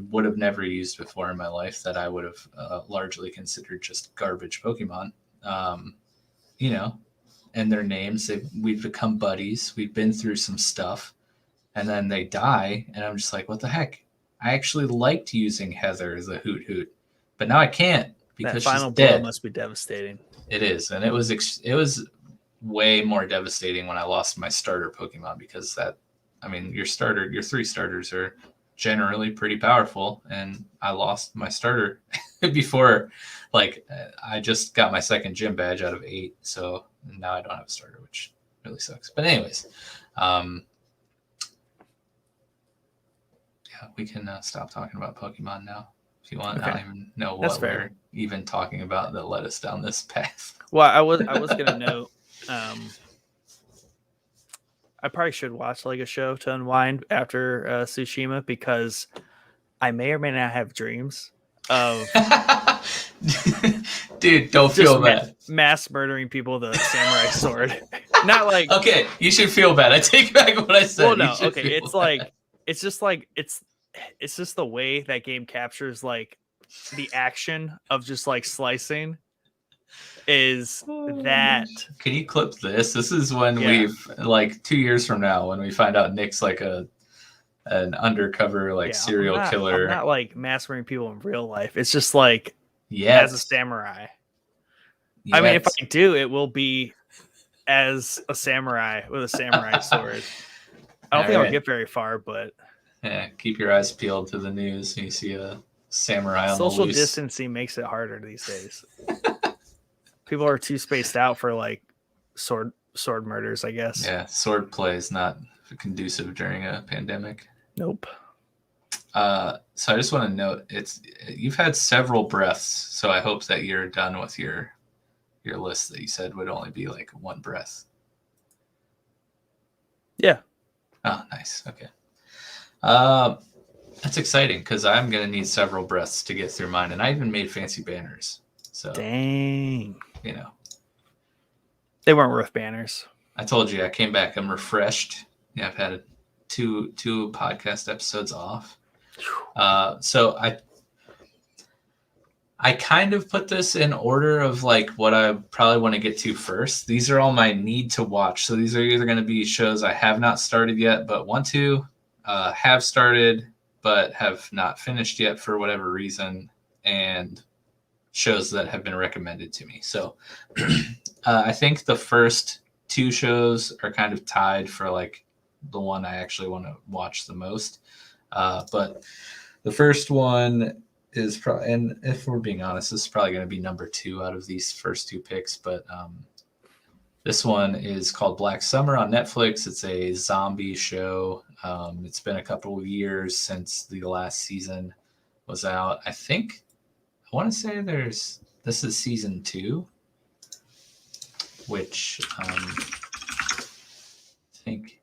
would have never used before in my life that I would have largely considered just garbage Pokemon. You know, and their names, we've become buddies. We've been through some stuff and then they die. And I'm just like, what the heck? I actually liked using Heather as a Hoot Hoot, but now I can't because that final she's dead. Blow must be devastating. It is. And it was way more devastating when I lost my starter Pokemon because your 3 starters are generally pretty powerful, and I lost my starter before, like, I just got my second gym badge out of 8, so now I don't have a starter, which really sucks. But anyways, yeah, we can stop talking about Pokemon now if you want. Okay. I don't even know That's what fair. we're even talking about that led us down this path. Well, I was gonna note. I probably should watch like a show to unwind after Tsushima, because I may or may not have dreams of Dude, don't feel bad. mass murdering people with a samurai sword. Not like, okay, you should feel bad. I take back what I said. well, no, You should okay. feel It's bad. like, it's just the way that game captures like the action of just like slicing is that. Can you clip this? This is when Yeah. we've, like, 2 years from now, when we find out Nick's like an undercover like Yeah, serial killer. I'm not like mass murdering people in real life. It's just like Yes. as a samurai. Yes. I mean, if I do, it will be as a samurai with a samurai sword. I don't think I'll get very far, but yeah, keep your eyes peeled to the news. You see a samurai on social the loose. distancing makes it harder these days. People are too spaced out for like sword murders, I guess. Yeah, sword play is not conducive during a pandemic. Nope. So I just want to note, you've had several breaths, so I hope that you're done with your list that you said would only be like one breath. Yeah. Oh, nice. Okay. That's exciting because I'm gonna need several breaths to get through mine, and I even made fancy banners. So dang, you know, they weren't worth banners. I told you I came back. I'm refreshed. Yeah, I've had two podcast episodes off. So I kind of put this in order of like what I probably want to get to first. These are all my need to watch. So these are either going to be shows I have not started yet, but want to, have started, but have not finished yet for whatever reason, and shows that have been recommended to me. So I think the first 2 shows are kind of tied for like the one I actually want to watch the most. But the first one is probably, and if we're being honest, this is probably going to be number 2 out of these first 2 picks. But this one is called Black Summer on Netflix. It's a zombie show. It's been a couple of years since the last season was out. I want to say this is season 2, which I think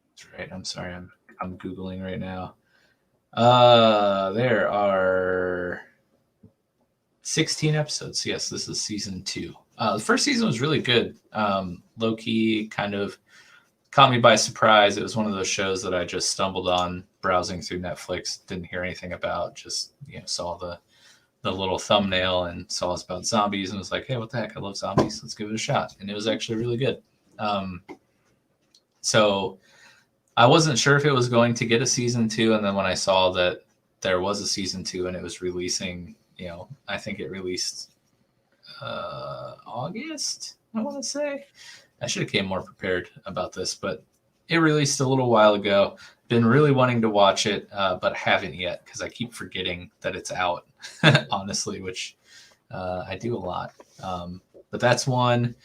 that's right. I'm sorry, I'm Googling right now. There are 16 episodes. Yes, this is season 2. The first season was really good. Low key, kind of caught me by surprise. It was one of those shows that I just stumbled on browsing through Netflix, didn't hear anything about, just saw the little thumbnail and saw it's about zombies and was like, hey, what the heck? I love zombies. Let's give it a shot. And it was actually really good. So I wasn't sure if it was going to get a season 2. And then when I saw that there was a season 2 and it was releasing, I think it released August, I want to say. I should have came more prepared about this, but it released a little while ago. Been really wanting to watch it, but haven't yet because I keep forgetting that it's out, honestly, which I do a lot. But that's one.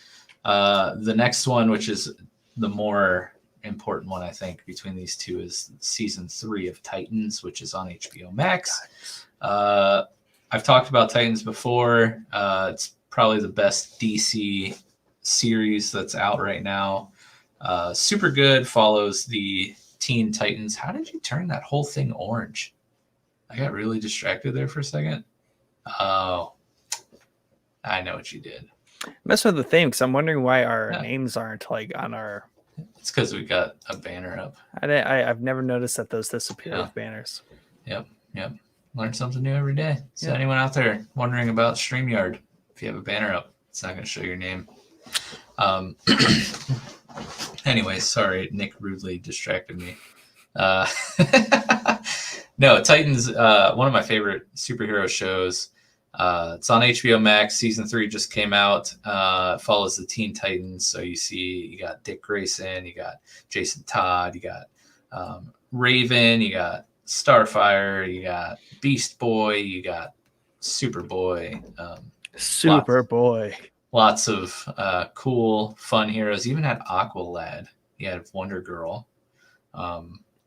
The next one, which is the more important one, I think, between these 2 is season 3 of Titans, which is on HBO Max. I've talked about Titans before. It's probably the best DC series that's out right now. Super good, follows the Teen Titans. How did you turn that whole thing orange? I got really distracted there for a second. Oh, I know what you did. Mess with the theme, because I'm wondering why our names aren't like on our. It's because we got a banner up. I've never noticed that those disappear with banners. Yep. Learn something new every day. So anyone out there wondering about StreamYard, if you have a banner up, it's not going to show your name. Anyway, sorry, Nick rudely distracted me. No, Titans, one of my favorite superhero shows. It's on HBO Max. Season 3 just came out. It follows the Teen Titans. So you got Dick Grayson, you got Jason Todd, you got Raven, you got Starfire, you got Beast Boy, you got Superboy. Superboy. Lots of cool, fun heroes. Even had Aqualad. You had Wonder Girl.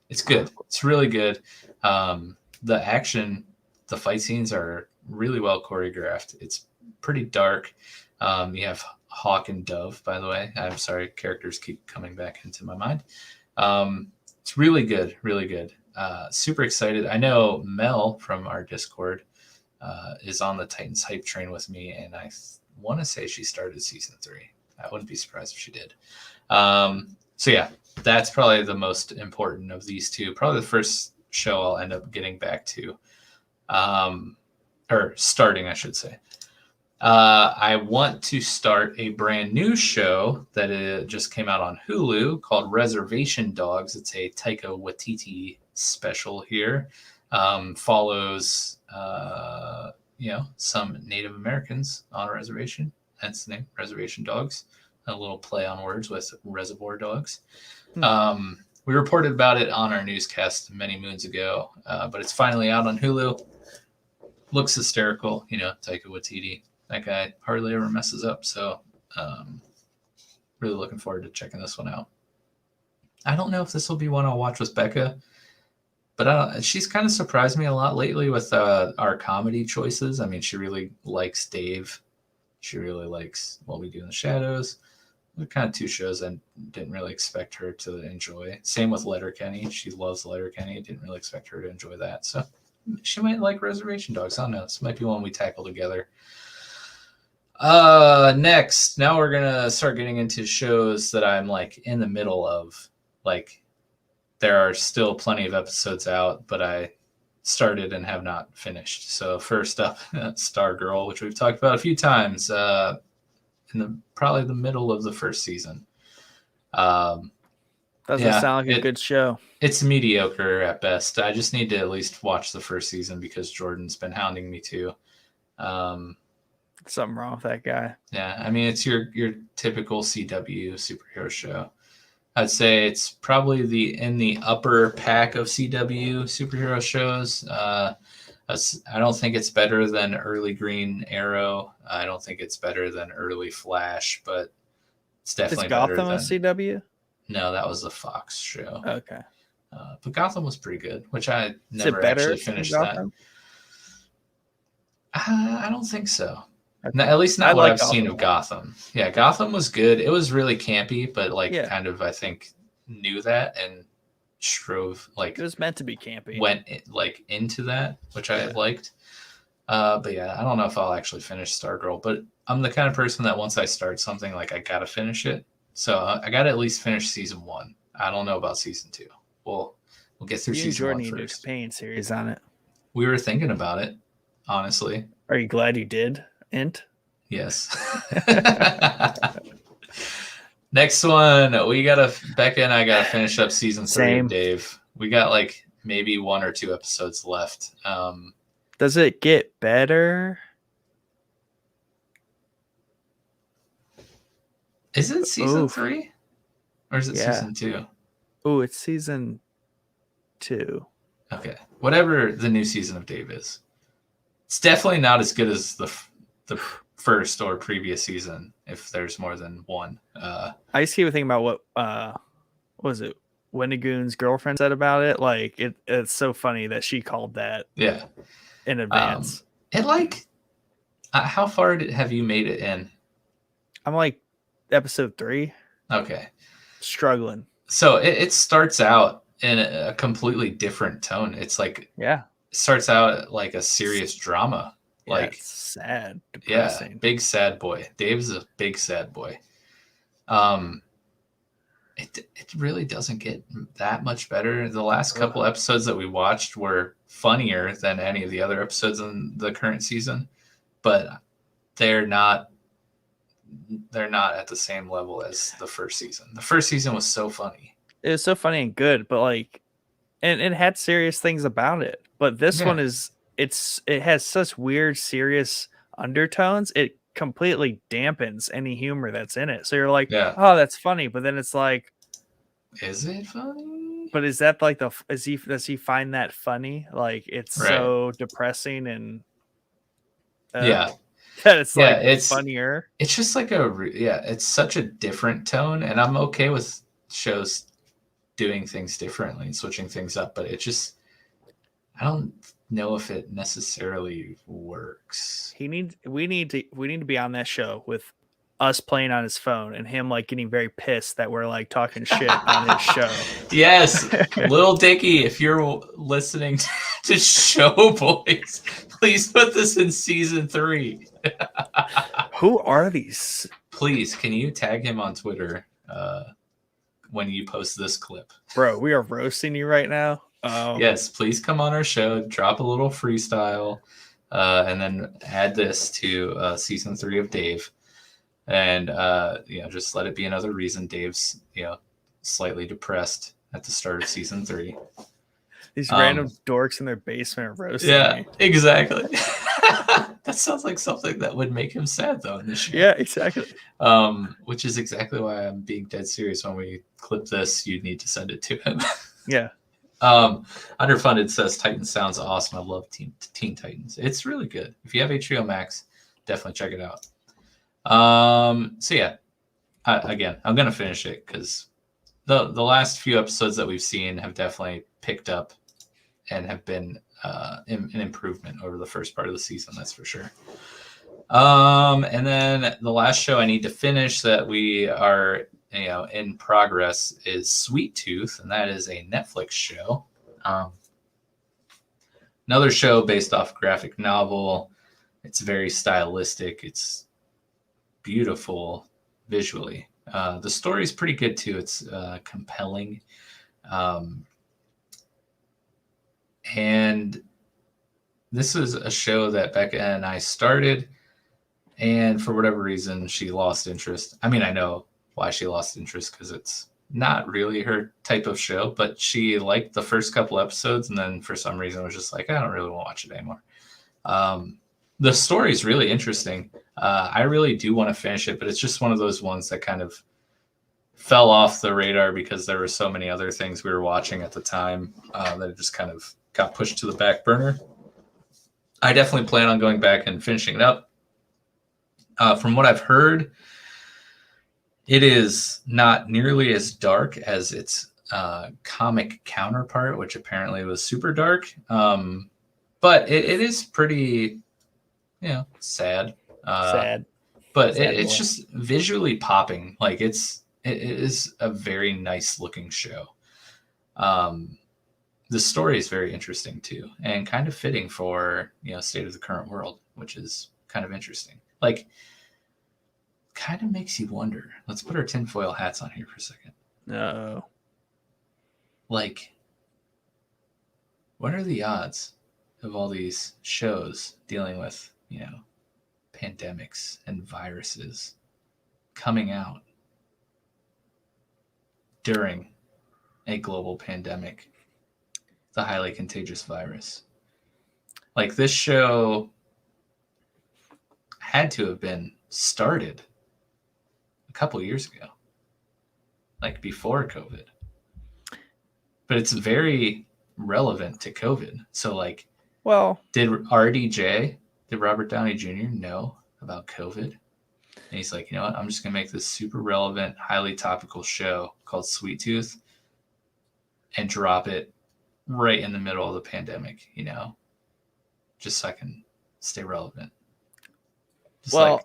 It's good. It's really good. The action, the fight scenes are really well choreographed. It's pretty dark. You have Hawk and Dove, by the way. I'm sorry, characters keep coming back into my mind. It's really good, really good. Super excited. I know Mel from our Discord is on the Titans hype train with me, and I want to say she started season 3. I wouldn't be surprised if she did. So yeah, that's probably the most important of these two. Probably the first show I'll end up getting back to, or starting, I should say. I want to start a brand new show that just came out on Hulu called Reservation Dogs. It's a Taika Waititi special here. Follows, some Native Americans on a reservation. That's the name, Reservation Dogs. A little play on words with Reservoir Dogs. We reported about it on our newscast many moons ago, but it's finally out on Hulu. Looks hysterical, Taika Waititi. That guy hardly ever messes up, so really looking forward to checking this one out. I don't know if this will be one I'll watch with Becca, but she's kind of surprised me a lot lately with our comedy choices. I mean, she really likes Dave. She really likes What We Do in the Shadows. They're kind of two shows I didn't really expect her to enjoy. Same with Letterkenny. She loves Letterkenny. Didn't really expect her to enjoy that. So she might like Reservation Dogs. I don't know. This might be one we tackle together. Next, now we're gonna start getting into shows that I'm like in the middle of. Like, there are still plenty of episodes out, but I started and have not finished. So first up, Stargirl, which we've talked about a few times. In probably the middle of the first season. Doesn't sound like a good show. It's mediocre at best. I just need to at least watch the first season because Jordan's been hounding me to. Something wrong with that guy. Yeah, I mean, it's your typical CW superhero show. I'd say it's probably in the upper pack of CW superhero shows. I don't think it's better than early Green Arrow. I don't think it's better than early Flash, but it's definitely better than... Is Gotham a CW? No, that was a Fox show. Okay. But Gotham was pretty good, which I never actually finished that. I don't think so. Okay. At least not what I've seen of Gotham. Yeah, Gotham was good. It was really campy, but kind of, I think, knew that and strove, it was meant to be campy. Went into that, which I liked. But yeah, I don't know if I'll actually finish Stargirl, but I'm the kind of person that once I start something, I gotta finish it. So I gotta at least finish season 1. I don't know about season 2. We'll get through season 1 first. You need a companion series on it. We were thinking about it, honestly. Are you glad you did? Yes. Next one, Becca and I gotta finish up season 3 of Dave. We got maybe 1 or 2 episodes left. Does it get better? Is it season 3? Or is it season 2? Oh, it's season 2. Okay. Whatever the new season of Dave is. It's definitely not as good as the first or previous season, if there's more than one. I just keep thinking about what was it? Wendigoon's girlfriend said about it. It's so funny that she called that. Yeah. In advance. How far have you made it in? I'm episode 3. Okay. Struggling. So it starts out in a completely different tone. It's it starts out like a serious drama. It's sad, depressing. Yeah, big sad boy. Dave's a big sad boy. It really doesn't get that much better. The last couple episodes that we watched were funnier than any of the other episodes in the current season, but they're not at the same level as the first season. The first season was so funny. It was so funny and good, but and it had serious things about it. But this one is it has such weird, serious undertones. It completely dampens any humor that's in it. So you're oh, that's funny, but then it's is it funny? But is that does he find that funny? It's so depressing and Yeah. That it's Yeah, like it's funnier. it's just like it's such a different tone, and I'm okay with shows doing things differently and switching things up, but I don't know if it necessarily works. We need to be on that show with us playing on his phone and him like getting very pissed that we're like talking shit on his show. Yes, Lil Dicky, if you're listening to Show Boys, please put this in season 3. Who are these? Please, can you tag him on Twitter when you post this clip? Bro, we are roasting you right now. Yes, please come on our show, drop a little freestyle, and then add this to season 3 of Dave. And just let it be another reason Dave's slightly depressed at the start of season 3. These random dorks in their basement roasting me. Exactly. That sounds like something that would make him sad though in this show. Yeah, exactly. Which is exactly why I'm being dead serious. When we clip this, you need to send it to him. Yeah. Underfunded says Titans sounds awesome. I love Teen Titans. It's really good. If you have HBO Max, definitely check it out. Again, I'm gonna finish it because the last few episodes that we've seen have definitely picked up and have been an improvement over the first part of the season. That's for sure. And then the last show I need to finish that we are in progress is Sweet Tooth, and that is a Netflix show. Another show based off graphic novel. It's very stylistic. It's beautiful visually. The story is pretty good too. It's compelling. And this is a show that Becca and I started, and for whatever reason, she lost interest. I mean, I know why she lost interest because it's not really her type of show, but she liked the first couple episodes, and then for some reason was just like, I don't really want to watch it anymore. The story is really interesting. I really do want to finish it, but it's just one of those ones that kind of fell off the radar because there were so many other things we were watching at the time that it just kind of got pushed to the back burner. I definitely plan on going back and finishing it up. From what I've heard, it is not nearly as dark as its comic counterpart, which apparently was super dark. But it is pretty, sad. Sad. But Sad it's boy. just visually popping. Like it is a very nice looking show. The story is very interesting too, and kind of fitting for state of the current world, which is kind of interesting. Like, kind of makes you wonder. Let's put our tinfoil hats on here for a second. No. Like, what are the odds of all these shows dealing with pandemics and viruses coming out during a global pandemic, the highly contagious virus? Like, this show had to have been started a couple years ago, like before COVID, but it's very relevant to COVID. So like, well, did Robert Downey Jr. know about COVID? And he's like, you know what? I'm just going to make this super relevant, highly topical show called Sweet Tooth and drop it right in the middle of the pandemic, just so I can stay relevant. Just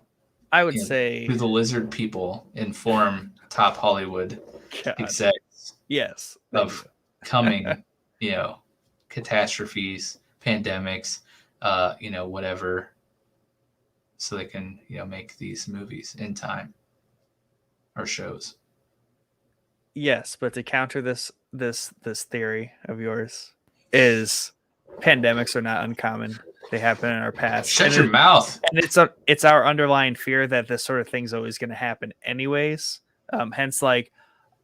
I would say do the lizard people inform top Hollywood execs yes of coming, catastrophes, pandemics, whatever, so they can, make these movies in time or shows. Yes, but to counter this theory of yours is pandemics are not uncommon. They happen in our past. Shut your mouth. And it's our underlying fear that this sort of thing's always going to happen anyways. Hence, like,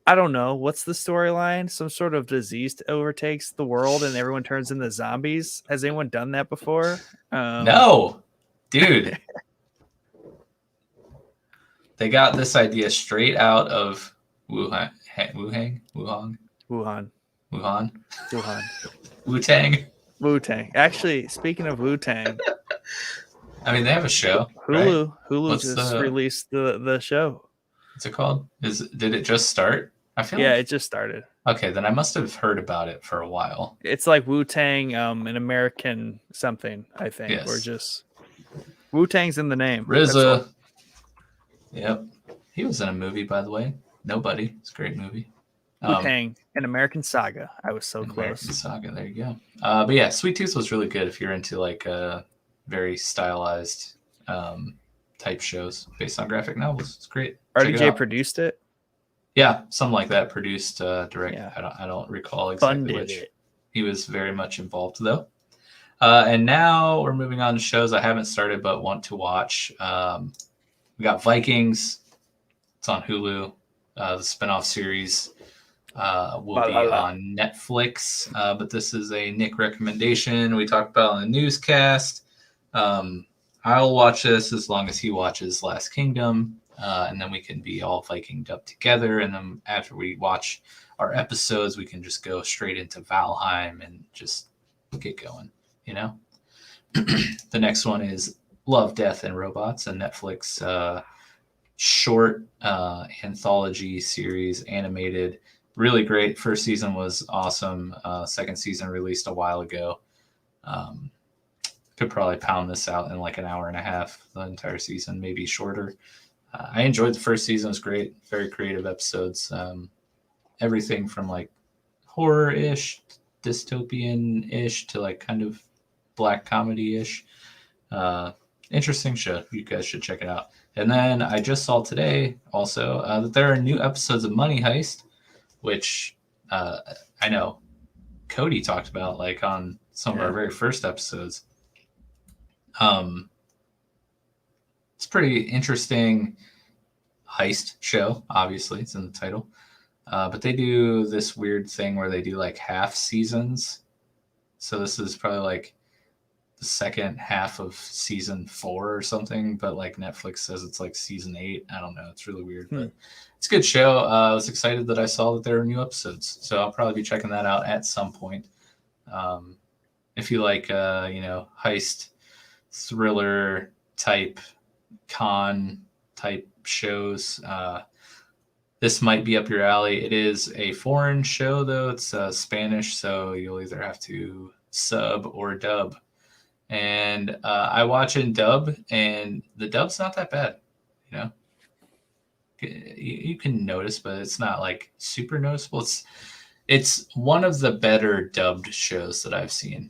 I don't know, what's the storyline? Some sort of disease overtakes the world and everyone turns into zombies. Has anyone done that before? No, dude. They got this idea straight out of Wuhan. Wu-Tang. Wu-Tang. Actually, speaking of Wu-Tang, I mean, they have a show, right? Hulu What's just the released the show. what's it called? Did it just start? I feel Yeah, like it just started. okay, then I must have heard about it for a while. It's like Wu Tang, an American something, I think, or Yes, just Wu Tang's in the name. That's all. RZA. Yep, he was in a movie, by the way. Nobody. It's a great movie. Wu Tang, an American Saga. I was so An American close. Saga. There you go. But yeah, Sweet Tooth was really good if you're into like very stylized type shows based on graphic novels. It's great. Check it RDJ out. produced it. Yeah, something like that. Produced, direct. Yeah. I don't recall exactly Funded which. it. He was very much involved though. And now we're moving on to shows I haven't started but want to watch. We got Vikings. It's on Hulu. The spinoff series will be on Netflix. But this is a Nick recommendation we talked about on the newscast. I'll watch this as long as he watches Last Kingdom. And then we can be all Vikinged up together. And then after we watch our episodes, we can just go straight into Valheim and just get going, you know? The next one is Love, Death, and Robots, a Netflix short anthology series, animated. Really great. First season was awesome. Second season released a while ago. Could probably pound this out in like an hour and a half, the entire season, maybe shorter. I enjoyed the first season. It was great. Very creative episodes. Everything from like horror-ish, dystopian-ish to like kind of black comedy-ish. Interesting show. You guys should check it out. And then I just saw today also that there are new episodes of Money Heist, which I know Cody talked about like on some of our very first episodes. It's pretty interesting heist show. Obviously, it's in the title. But they do this weird thing where they do like half seasons. So this is probably like the second half of season 4 or something. But like Netflix says it's like season 8. I don't know. It's really weird, but it's a good show. I was excited that I saw that there are new episodes. So I'll probably be checking that out at some point. If you like, heist, thriller type, con type shows, this might be up your alley. It is a foreign show, though. It's Spanish, so you'll either have to sub or dub. And I watch in dub, and the dub's not that bad. You know, you can notice, but it's not like super noticeable. It's one of the better dubbed shows that I've seen.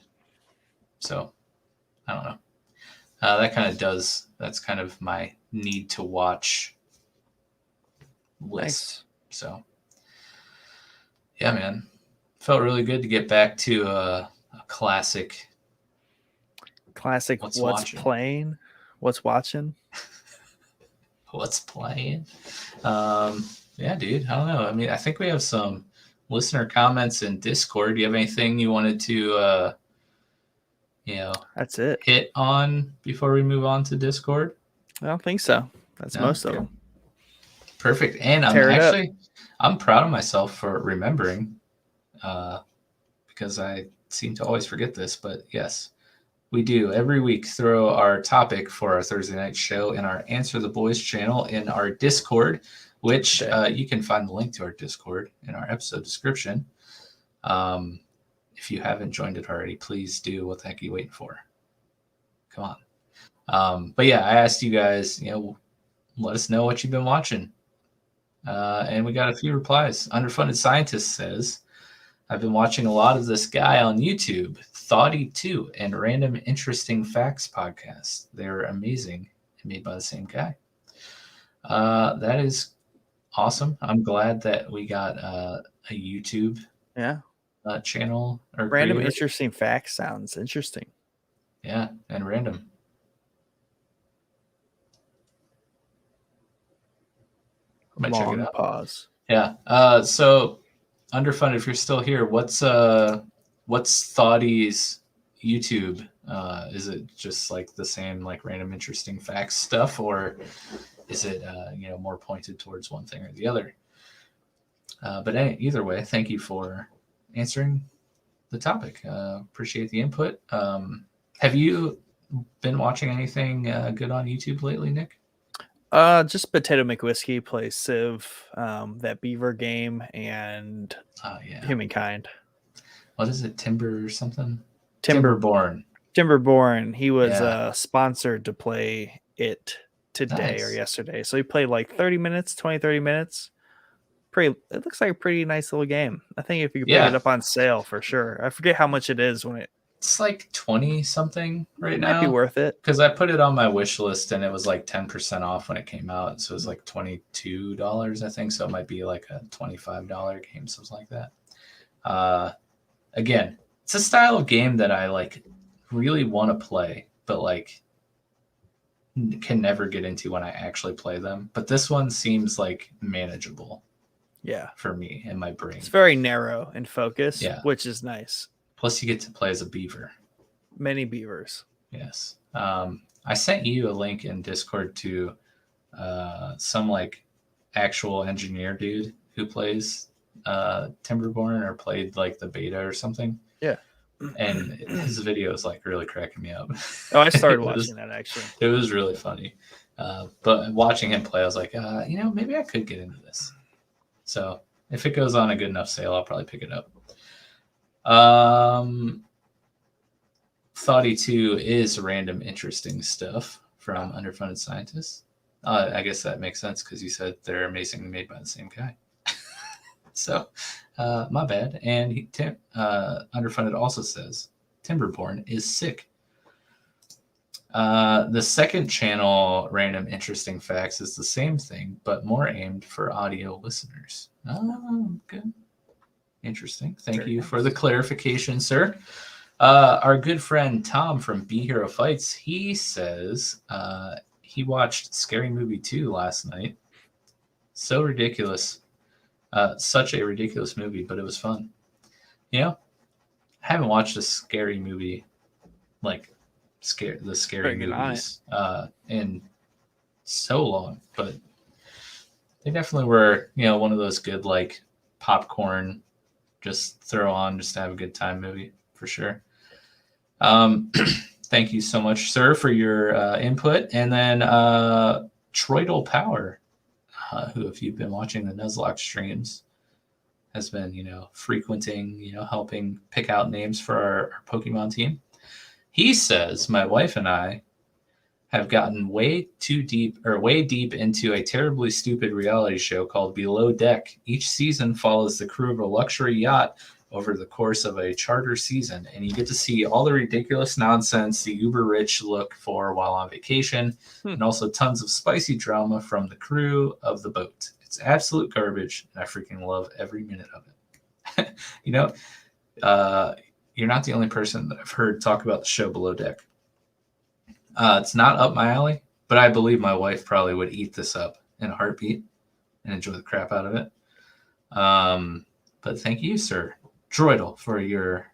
So I don't know. That's kind of my need to watch list. Nice. So yeah, man, felt really good to get back to a classic. What's playing? What's watching? What's playing? Yeah, dude. I don't know. I mean, I think we have some listener comments in Discord. Do you have anything you wanted to that's it, hit on before we move on to Discord? I don't think so. That's most of them. Perfect. And I'm proud of myself for remembering, because I seem to always forget this, but yes, we do every week throw our topic for our Thursday night show in our Answer the Boys channel in our Discord, which you can find the link to our Discord in our episode description. If you haven't joined it already, please do. What the heck are you waiting for? Come on. But yeah, I asked you guys, let us know what you've been watching. And we got a few replies. Underfunded Scientist says, I've been watching a lot of this guy on YouTube, Thoughty2, and Random Interesting Facts podcast. They're amazing and made by the same guy. That is awesome. I'm glad that we got a YouTube channel. Or Random creator. Interesting Facts sounds interesting. Yeah, and random. Long pause. Yeah. So Underfunded, if you're still here, what's Thoughty's YouTube? Is it just like the same like Random Interesting Facts stuff, or is it more pointed towards one thing or the other? But either way, thank you for answering the topic. Appreciate the input. Have you been watching anything good on YouTube lately, Nick? Just Potato McWhiskey plays Civ, that Beaver game, and Yeah. Humankind. What is it? Timber or something? Timberborn. He was Yeah. sponsored to play it today or Nice. yesterday. So he played like 30 minutes. It looks like a pretty nice little game. I think if you could pick it up on sale for sure. I forget how much it is it's like 20 something right now. Might be worth it. Because I put it on my wish list and it was like 10% off when it came out. So it was like $22, I think. So it might be like a $25 game, something like that. Again, it's a style of game that I like really want to play, but like can never get into when I actually play them. But this one seems like manageable. Yeah. For me and my brain. It's very narrow and focused, which is nice. Plus, you get to play as a beaver. Many beavers. Yes. I sent you a link in Discord to some like actual engineer dude who plays Timberborn or played like the beta or something. Yeah. And his video is like really cracking me up. Oh, I started watching that actually. It was really funny. But watching him play, I was like, maybe I could get into this. So if it goes on a good enough sale, I'll probably pick it up. Thoughty 2 is random interesting stuff from Underfunded Scientists. I guess that makes sense because you said they're amazingly made by the same guy. So my bad. And Underfunded also says Timberborn is sick. The second channel, Random Interesting Facts, is the same thing, but more aimed for audio listeners. Oh, good. Interesting. Thank you for the clarification, sir. Our good friend Tom from Be Hero Fights, he says he watched Scary Movie 2 last night. So ridiculous. Such a ridiculous movie, but it was fun. I haven't watched a scary movie like the scary movies in so long, but they definitely were one of those good like popcorn just throw on just to have a good time movie for sure. Thank you so much, sir, for your input. And then Troidal Power, who, if you've been watching the Nuzlocke streams, has been frequenting, helping pick out names for our Pokemon team. He says, my wife and I have gotten way deep into a terribly stupid reality show called Below Deck. Each season follows the crew of a luxury yacht over the course of a charter season, and you get to see all the ridiculous nonsense the uber rich look for while on vacation, and also tons of spicy drama from the crew of the boat. It's absolute garbage, and I freaking love every minute of it. You're not the only person that I've heard talk about the show Below Deck. It's not up my alley, but I believe my wife probably would eat this up in a heartbeat and enjoy the crap out of it. But thank you, sir, Droidal, for your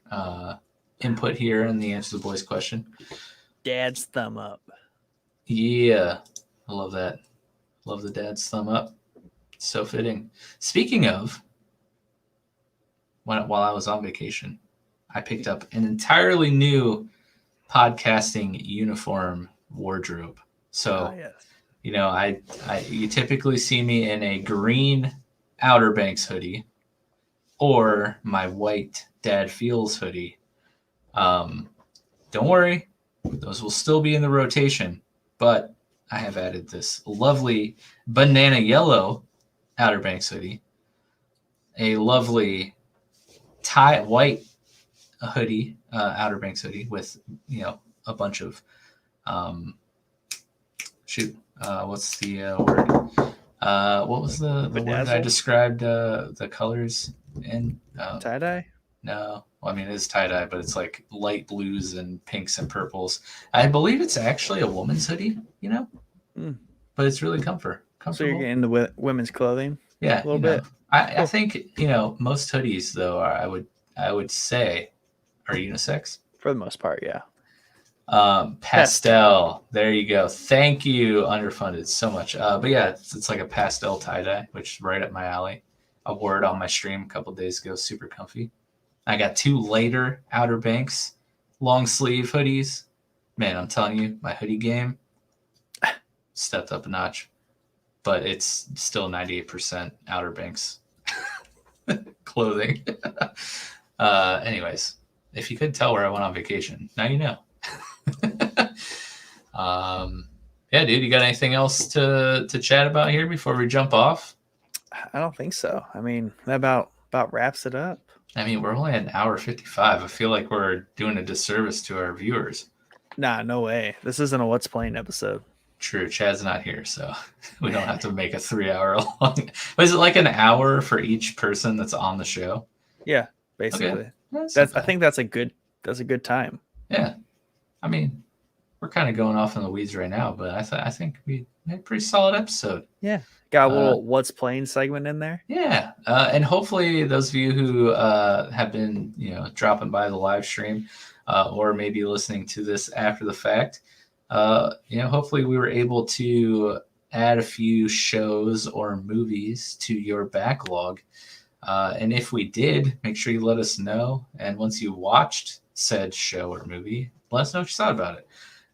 input here and the answer to the boys' question. Dad's thumb up. Yeah, I love that. Love the dad's thumb up. So fitting. Speaking of, while I was on vacation, I picked up an entirely new podcasting uniform wardrobe. So, you typically see me in a green Outer Banks hoodie or my white Dad Feels hoodie. Don't worry, those will still be in the rotation, but I have added this lovely banana yellow Outer Banks hoodie, a lovely white hoodie, Outer Banks hoodie with, a bunch of, what's the word? What was the word I described the colors in? Tie-dye? No. Well, I mean, it is tie-dye, but it's like light blues and pinks and purples. I believe it's actually a woman's hoodie, but it's really comfortable. So you're getting into women's clothing? Yeah. A little bit. I think, most hoodies, though, I would say are unisex. For the most part, yeah. Pastel. There you go. Thank you, Underfunded, so much. But yeah, it's like a pastel tie-dye, which is right up my alley. I wore it on my stream a couple days ago. Super comfy. I got two lighter Outer Banks long sleeve hoodies. Man, I'm telling you, my hoodie game stepped up a notch, but it's still 98% Outer Banks clothing. Anyways, if you couldn't tell where I went on vacation, now you know. Yeah, dude, you got anything else to chat about here before we jump off? I don't think so. I mean, that about wraps it up. I mean, we're only at an hour 55. I feel like we're doing a disservice to our viewers. Nah, no way. This isn't a What's Playing episode. True, Chad's not here, so we don't have to make a 3-hour long. Was it like an hour for each person that's on the show? Yeah, basically. Okay. I think that's a good time. Yeah, I mean, we're kind of going off in the weeds right now, but I think we made a pretty solid episode. Yeah, got a little What's Playing segment in there. Yeah, and hopefully those of you who have been dropping by the live stream or maybe listening to this after the fact, hopefully we were able to add a few shows or movies to your backlog. And if we did, make sure you let us know. And once you watched said show or movie, let us know what you thought about it.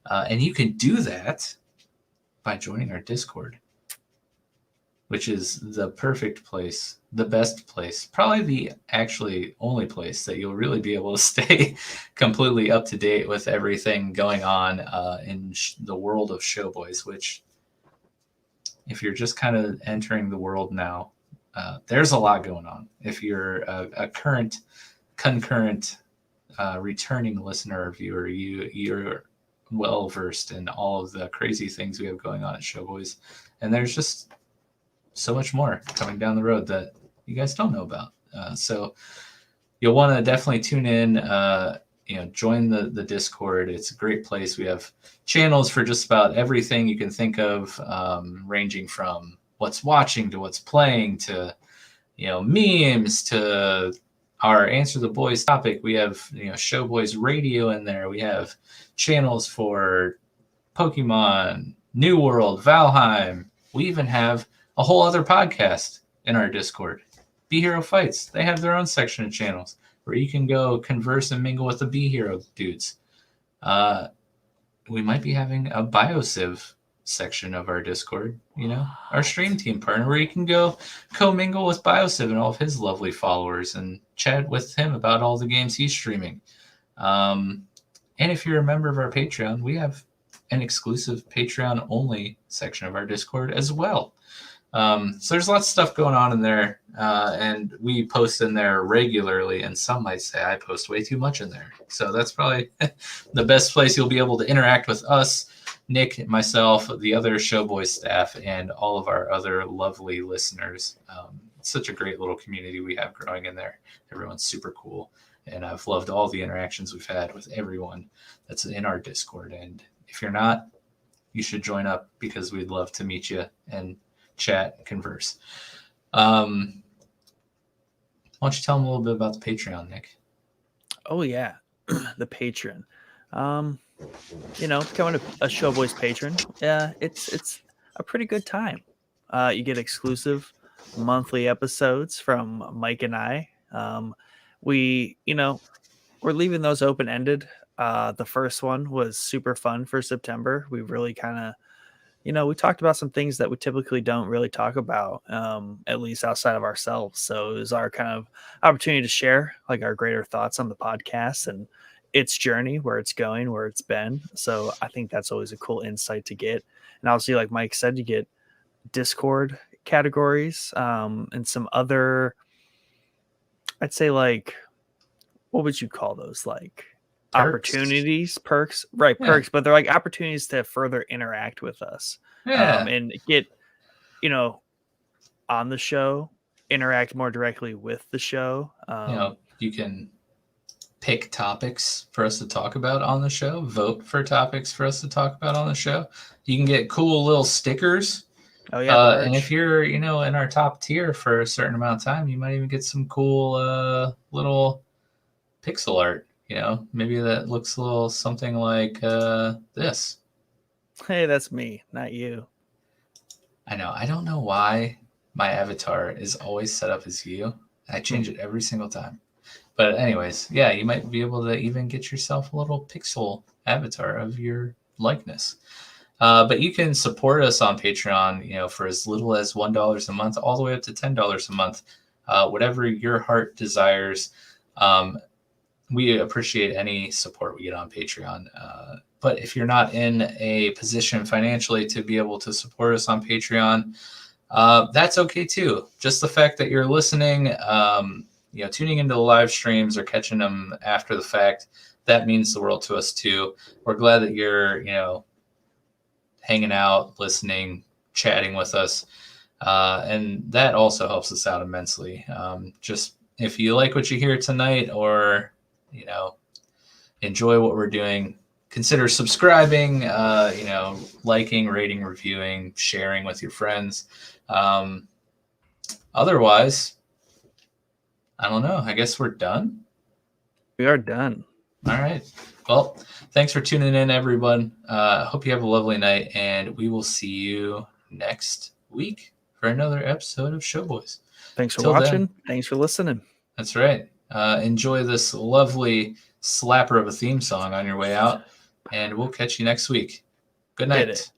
And you can do that by joining our Discord, which is the perfect place, the best place, probably the actually only place that you'll really be able to stay completely up to date with everything going on in the world of Showboys, which if you're just kind of entering the world now, there's a lot going on. If you're a concurrent returning listener or viewer, you're well versed in all of the crazy things we have going on at Showboys, and there's just so much more coming down the road that you guys don't know about. So you'll want to definitely tune in. Join the Discord. It's a great place. We have channels for just about everything you can think of, ranging from what's watching to what's playing to memes to our Answer the Boys topic. We have Showboys Radio in there. We have channels for Pokemon, New World, Valheim. We even have a whole other podcast in our Discord, Be Hero Fights. They have their own section of channels where you can go converse and mingle with the Be Hero dudes. We might be having a BioCiv section of our Discord, our stream team partner, where you can go co-mingle with BioCiv and all of his lovely followers and chat with him about all the games he's streaming. And if you're a member of our Patreon, we have an exclusive Patreon only section of our Discord as well. So there's lots of stuff going on in there, and we post in there regularly, and some might say I post way too much in there. So that's probably the best place you'll be able to interact with us, Nick, myself, the other Showboy staff, and all of our other lovely listeners. It's such a great little community we have growing in there. Everyone's super cool, and I've loved all the interactions we've had with everyone that's in our Discord. And if you're not, you should join up, because we'd love to meet you and chat and converse. Why don't you tell them a little bit about the Patreon, Nick? Oh yeah, the Patreon. Becoming a Showboys patron, it's a pretty good time. You get exclusive monthly episodes from Mike and I. We're leaving those open ended. The first one was super fun for September. We really kind of we talked about some things that we typically don't really talk about, at least outside of ourselves. So it was our kind of opportunity to share like our greater thoughts on the podcast and its journey, where it's going, where it's been. So I think that's always a cool insight to get. And obviously, like Mike said, you get Discord categories, and some other, I'd say, like, what would you call those? Like perks. Opportunities, perks, right? Yeah. Perks, but they're like opportunities to further interact with us, and get, on the show, interact more directly with the show. You can pick topics for us to talk about on the show, vote for topics for us to talk about on the show. You can get cool little stickers. Oh yeah. And if you're, in our top tier for a certain amount of time, you might even get some cool little pixel art. Maybe that looks a little something like this. Hey, that's me, not you. I know. I don't know why my avatar is always set up as you. I change it every single time. But anyways, yeah, you might be able to even get yourself a little pixel avatar of your likeness. But you can support us on Patreon, for as little as $1 a month, all the way up to $10 a month, whatever your heart desires. We appreciate any support we get on Patreon. But if you're not in a position financially to be able to support us on Patreon, that's okay too. Just the fact that you're listening, tuning into the live streams or catching them after the fact, that means the world to us too. We're glad that you're, hanging out, listening, chatting with us. And that also helps us out immensely. Just if you like what you hear tonight or, enjoy what we're doing, consider subscribing, liking, rating, reviewing, sharing with your friends. Otherwise, I don't know. I guess we're done. We are done. All right. Well, thanks for tuning in, everyone. Hope you have a lovely night, and we will see you next week for another episode of Showboys. Thanks for watching. Thanks for listening. That's right. Enjoy this lovely slapper of a theme song on your way out, and we'll catch you next week. Good night.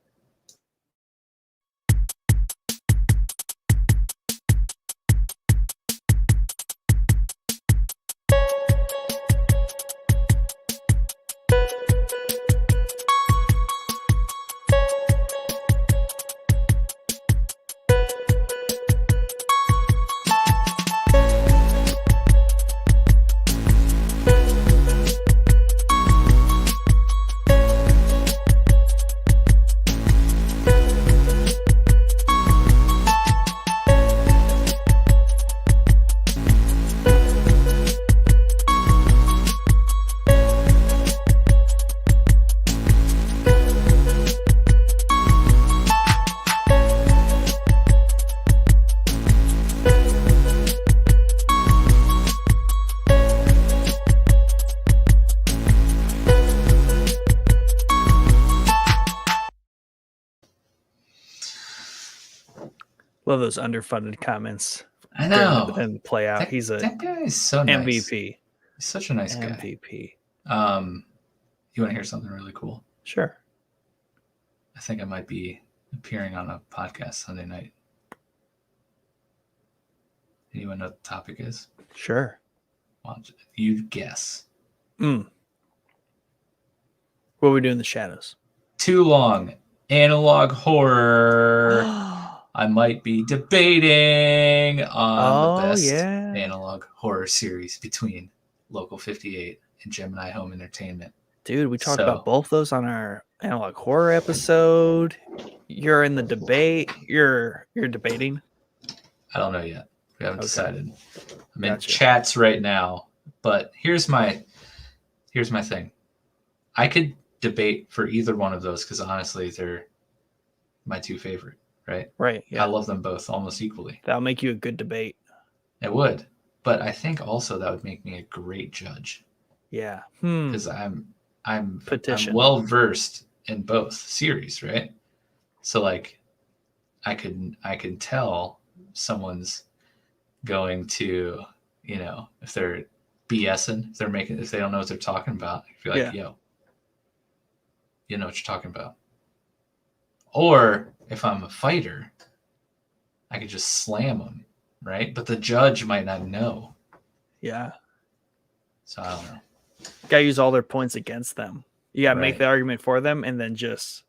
Love those underfunded comments. I know. And play out. That guy is so nice. MVP. He's such a nice guy. MVP. You want to hear something really cool? Sure. I think I might be appearing on a podcast Sunday night. Anyone know what the topic is? Sure. Well, you guess. What are we doing in the shadows? Too long. Analog horror. I might be debating on the best analog horror series between Local 58 and Gemini Home Entertainment. Dude, we talked about both those on our analog horror episode. You're in the debate. You're debating. I don't know yet. We haven't decided. I'm in chats right now, but here's my thing. I could debate for either one of those because honestly, they're my two favorite. Right. Yeah. I love them both almost equally. That'll make you a good debate. It would, but I think also that would make me a great judge. Yeah. Because I'm well versed in both series, right? So like, I can tell someone's going to, if they're BSing, if they don't know what they're talking about, I feel like, yo, you know what you're talking about. Or if I'm a fighter, I could just slam them, right? But the judge might not know. Yeah. So I don't know. Got to use all their points against them. You got to make the argument for them and then just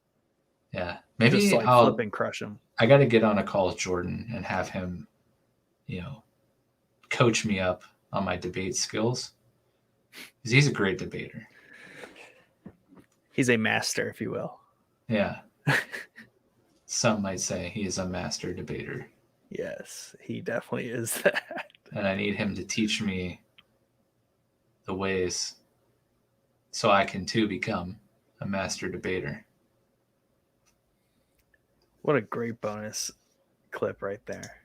maybe I'll flip and crush them. I got to get on a call with Jordan and have him, coach me up on my debate skills. Because he's a great debater. He's a master, if you will. Yeah. Some might say he is a master debater. Yes, he definitely is that. And I need him to teach me the ways so I can too become a master debater. What a great bonus clip right there.